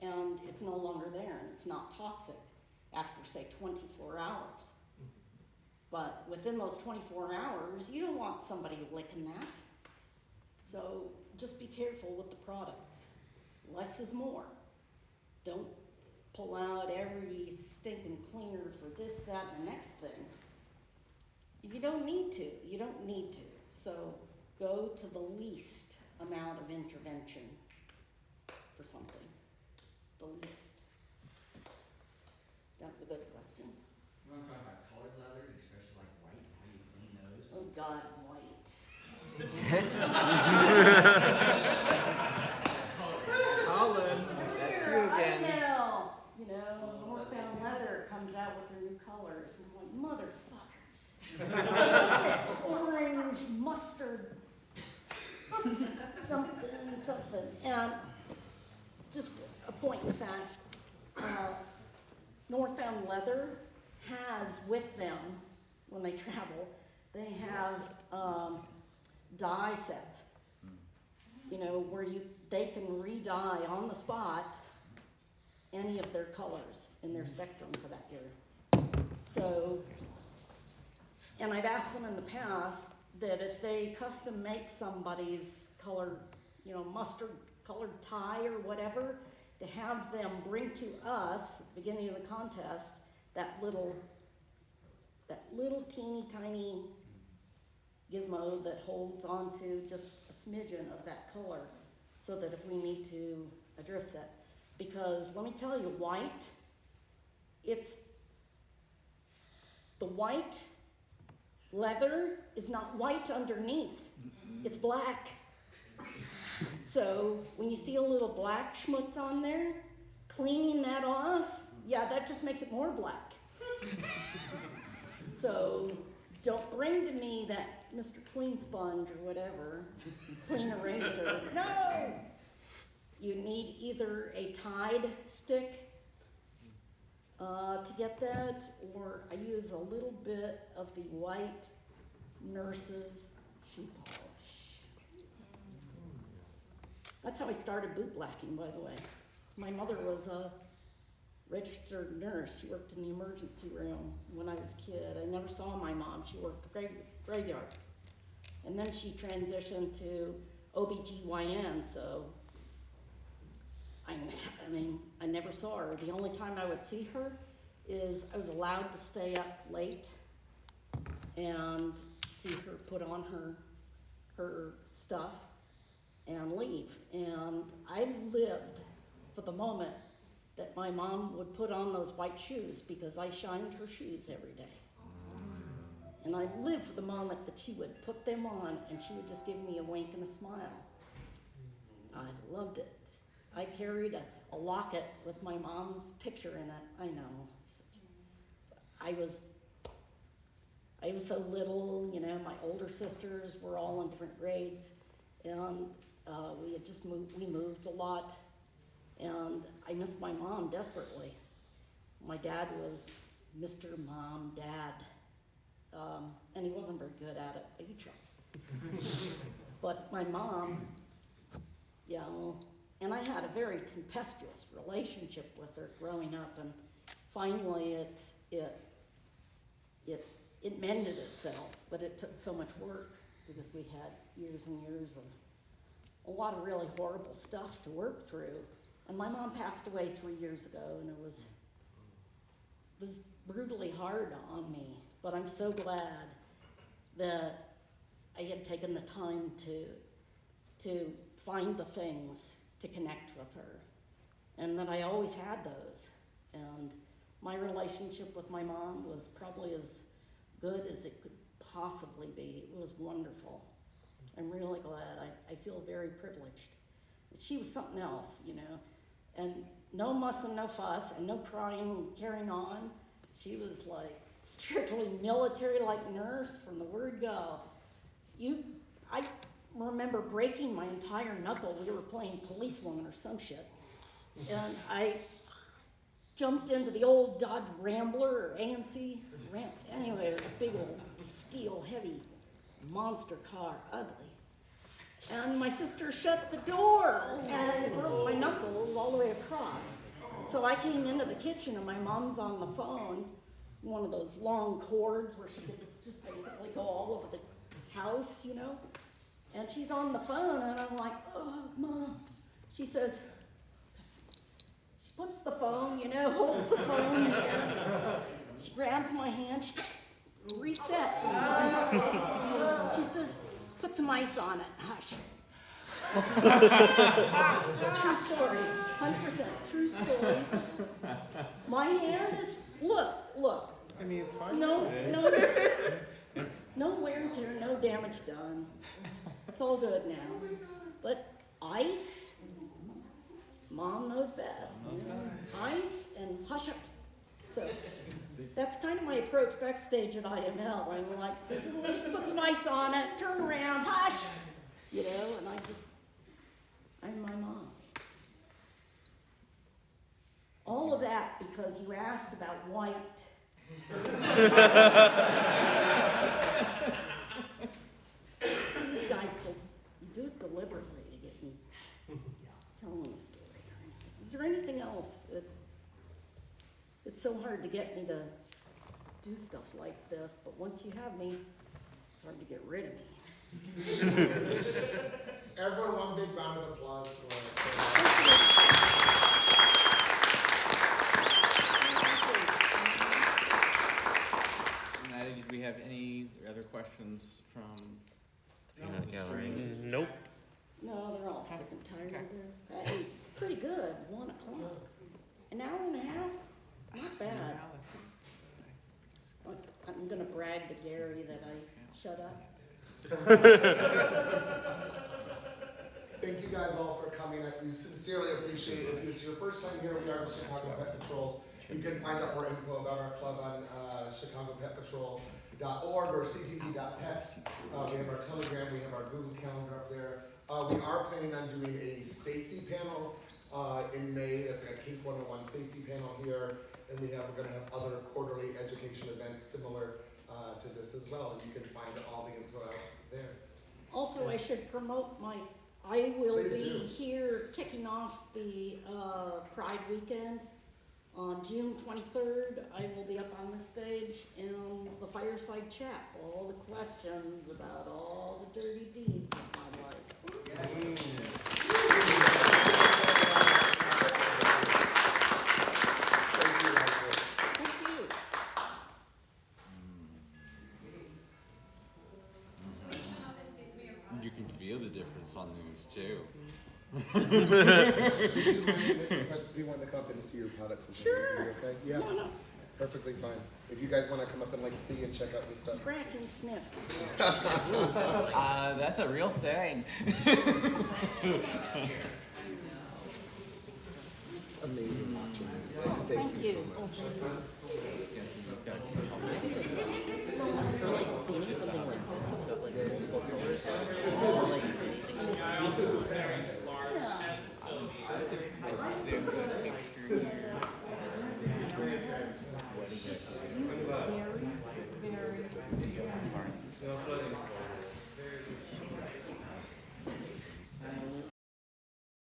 and it's no longer there, and it's not toxic after, say, 24 hours. But within those 24 hours, you don't want somebody licking that. So just be careful with the products. less is more. Don't pull out every stinking cleaner for this, that, and the next thing. You don't need to, So go to the least amount of intervention for something, the least. That's a good question. You want to talk about colored leathers, especially like white, how you clean those? Oh God, white. Colin, that's you again. I know, Northbound Leather comes out with their new colors, and I'm like, motherfuckers. This orange mustard, something. And just a point of fact, Northbound Leather has with them, when they travel, they have dye sets, where they can re-dye on the spot any of their colors in their spectrum for that year. So, and I've asked them in the past that if they custom make somebody's color, mustard colored tie or whatever, to have them bring to us at the beginning of the contest that little teeny tiny gizmo that holds onto just a smidgen of that color, so that if we need to address that. Because let me tell you, the white leather is not white underneath, it's black. So when you see a little black schmutz on there, cleaning that off, that just makes it more black. So don't bring to me that Mr. Clean Sponge or whatever, clean eraser. No! You need either a Tide stick to get that, or I use a little bit of the white Nurse's shoe polish. That's how I started bootblacking, by the way. My mother was a registered nurse. She worked in the emergency room when I was a kid. I never saw my mom. She worked graveyards. And then she transitioned to OBGYN, so I never saw her. The only time I would see her is I was allowed to stay up late and see her put on her stuff and leave. And I lived for the moment that my mom would put on those white shoes, because I shined her shoes every day. And I lived for the moment that she would put them on and she would just give me a wink and a smile. I loved it. I carried a locket with my mom's picture in it. I know. I was so little, my older sisters were all in different grades, and we had just moved a lot, and I missed my mom desperately. My dad was Mr. Mom, Dad, and he wasn't very good at it, but he tried. But my mom, and I had a very tempestuous relationship with her growing up, and finally it mended itself, but it took so much work because we had years and years of a lot of really horrible stuff to work through. And my mom passed away 3 years ago, and it was brutally hard on me. But I'm so glad that I had taken the time to find the things to connect with her, and that I always had those. And my relationship with my mom was probably as good as it could possibly be. It was wonderful. I'm really glad. I feel very privileged. She was something else, and no muss and no fuss and no crying and carrying on. She was like strictly military, like nurse from the word go. I remember breaking my entire knuckle. We were playing policewoman or some shit, and I jumped into the old Dodge Rambler or AMC. Anyway, it was a big old steel heavy monster car, ugly. And my sister shut the door and it broke my knuckles all the way across. So I came into the kitchen and my mom's on the phone, one of those long cords where she could just basically go all over the house, And she's on the phone and I'm like, oh, Mom. She says, puts the phone, holds the phone there. She grabs my hand, she resets. She says, put some ice on it, hush. True story, 100% true story. My hand is, look. I mean, it's fine. No wear and tear, no damage done. It's all good now. But ice, Mom knows best. Ice and hush up. So that's kind of my approach backstage at IML. I'm like, just put some ice on it, turn around, hush, and I'm my mom. All of that because you asked about white. You guys do it deliberately to get me telling a story. Is there anything else? It's so hard to get me to do stuff like this, but once you have me, it's hard to get rid of me. Everyone, one big round of applause for Maddie, did we have any other questions from Peanut gallery. Nope. No, they're all sick and tired of this. Hey, pretty good, 1 o'clock. An hour and a half, not bad. I'm gonna brag to Gary that I shut up. Thank you guys all for coming. We sincerely appreciate it. If it's your first time here, we are the Chicago Pet Patrol. You can find out more info about our club on ChicagoPetPatrol.org or CPP.pet. We have our Telegram, we have our Google Calendar up there. We are planning on doing a safety panel in May. That's like a Cake 101 safety panel here. And we're going to have other quarterly education events similar to this as well. And you can find all the info out there. Also, I should promote I will Please be do. here kicking off the Pride Weekend on June 23rd. I will be up on the stage in the fireside chat. All the questions about all the dirty deeds of my life. Thank you. You can feel the difference on those too. Do you want to come up and see your products and things? Sure. Okay? Yeah. No. Perfectly fine. If you guys want to come up and see and check out this stuff. Scratch and sniff. That's a real thing. It's amazing watching. Thank you. So much.